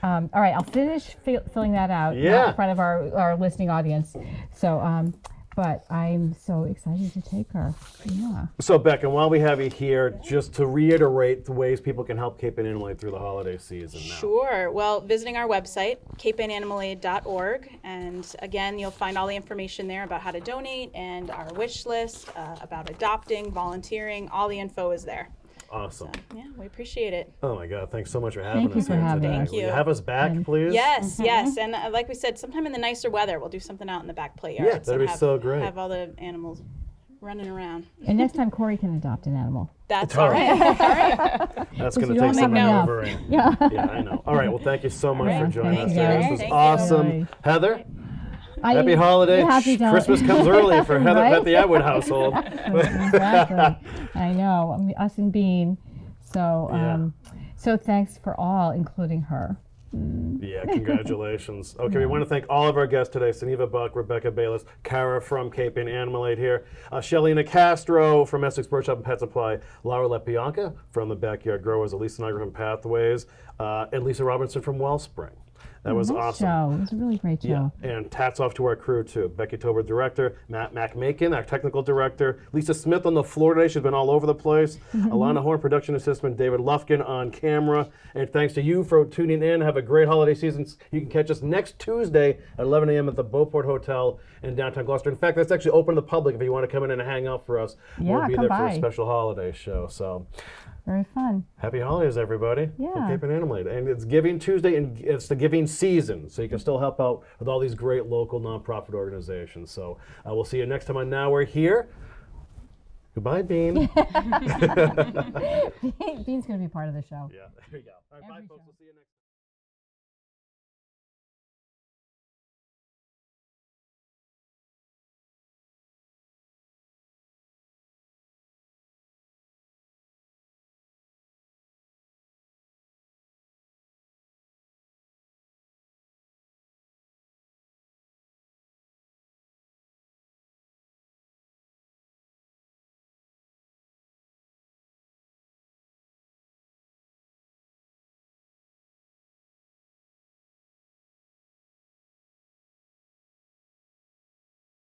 S9: All right, I'll finish filling that out
S1: Yeah.
S9: in front of our listening audience. So, but I'm so excited to take her. Yeah.
S1: So, Beck, and while we have you here, just to reiterate the ways people can help Cape Ann Animal Aid through the holiday season now.
S5: Sure. Well, visiting our website, capeanimalaid.org, and again, you'll find all the information there about how to donate and our wish list, about adopting, volunteering. All the info is there.
S1: Awesome.
S5: Yeah, we appreciate it.
S1: Oh my God, thanks so much for having
S9: Thank you
S1: us
S9: for
S1: here
S9: having
S1: today.
S9: us.
S1: Will you
S5: Thank you.
S1: have us back, please?
S5: Yes, yes, and like we said, sometime in the nicer weather, we'll do something out in the back play yards.
S1: Yeah, that'd
S5: and
S1: be
S5: have,
S1: so great.
S5: Have all the animals running around.
S9: And next time Cory can adopt an animal.
S5: That's
S1: All
S5: all right. All right.
S1: That's
S9: you
S1: going to
S9: don't
S1: take some
S9: have enough.
S1: maneuvering.
S9: Yeah.
S1: Yeah, I know. All right, well, thank you so much for
S9: right,
S1: joining us
S9: thank
S1: today.
S9: you.
S1: This was
S5: Thank you.
S1: awesome.
S9: Bye.
S1: Heather,
S9: I-
S1: happy holiday.
S9: Happy
S1: Christmas comes early for Heather
S9: Right?
S1: at the Atwood household.
S9: Exactly. I know. I mean, us and Bean. So, so thanks for all, including her.
S1: Yeah, congratulations. Okay, we want to thank all of our guests today: Sunniva Buck, Rebecca Baylies, Kara from Cape Ann Animal Aid here, Shelly Nicastro from Essex Bird Shop and Pet Supply, Lara Lepionka from the Backyard Growers, Elise Sinagra from Pathways, and Lisa Robinson from Wellspring. That was
S9: Nice
S1: awesome.
S9: show. It was a really great show.
S1: Yeah, and hats off to our crew too. Becky Tober, director, Matt Macmakin, our technical director, Lisa Smith on the floor today. She's been all over the place. Alana Horn, production assistant, David Lufkin on camera. And thanks to you for tuning in. Have a great holiday season. You can catch us next Tuesday at 11 a.m. at the Beauport Hotel in downtown Gloucester. In fact, that's actually open to the public if you want to come in and hang out for us.
S9: Yeah,
S1: we'll be
S9: come
S1: there for a
S9: by.
S1: special holiday show. So
S9: Very fun.
S1: happy holidays, everybody.
S9: Yeah.
S1: From Cape Ann Animal Aid. And it's Giving Tuesday, and it's the giving season, so you can still help out with all these great local nonprofit organizations. So we'll see you next time on Now We're Here. Goodbye, Bean.
S9: Bean's going to be part of the show.
S1: Yeah, there you go. All right, bye, folks. We'll see you next time.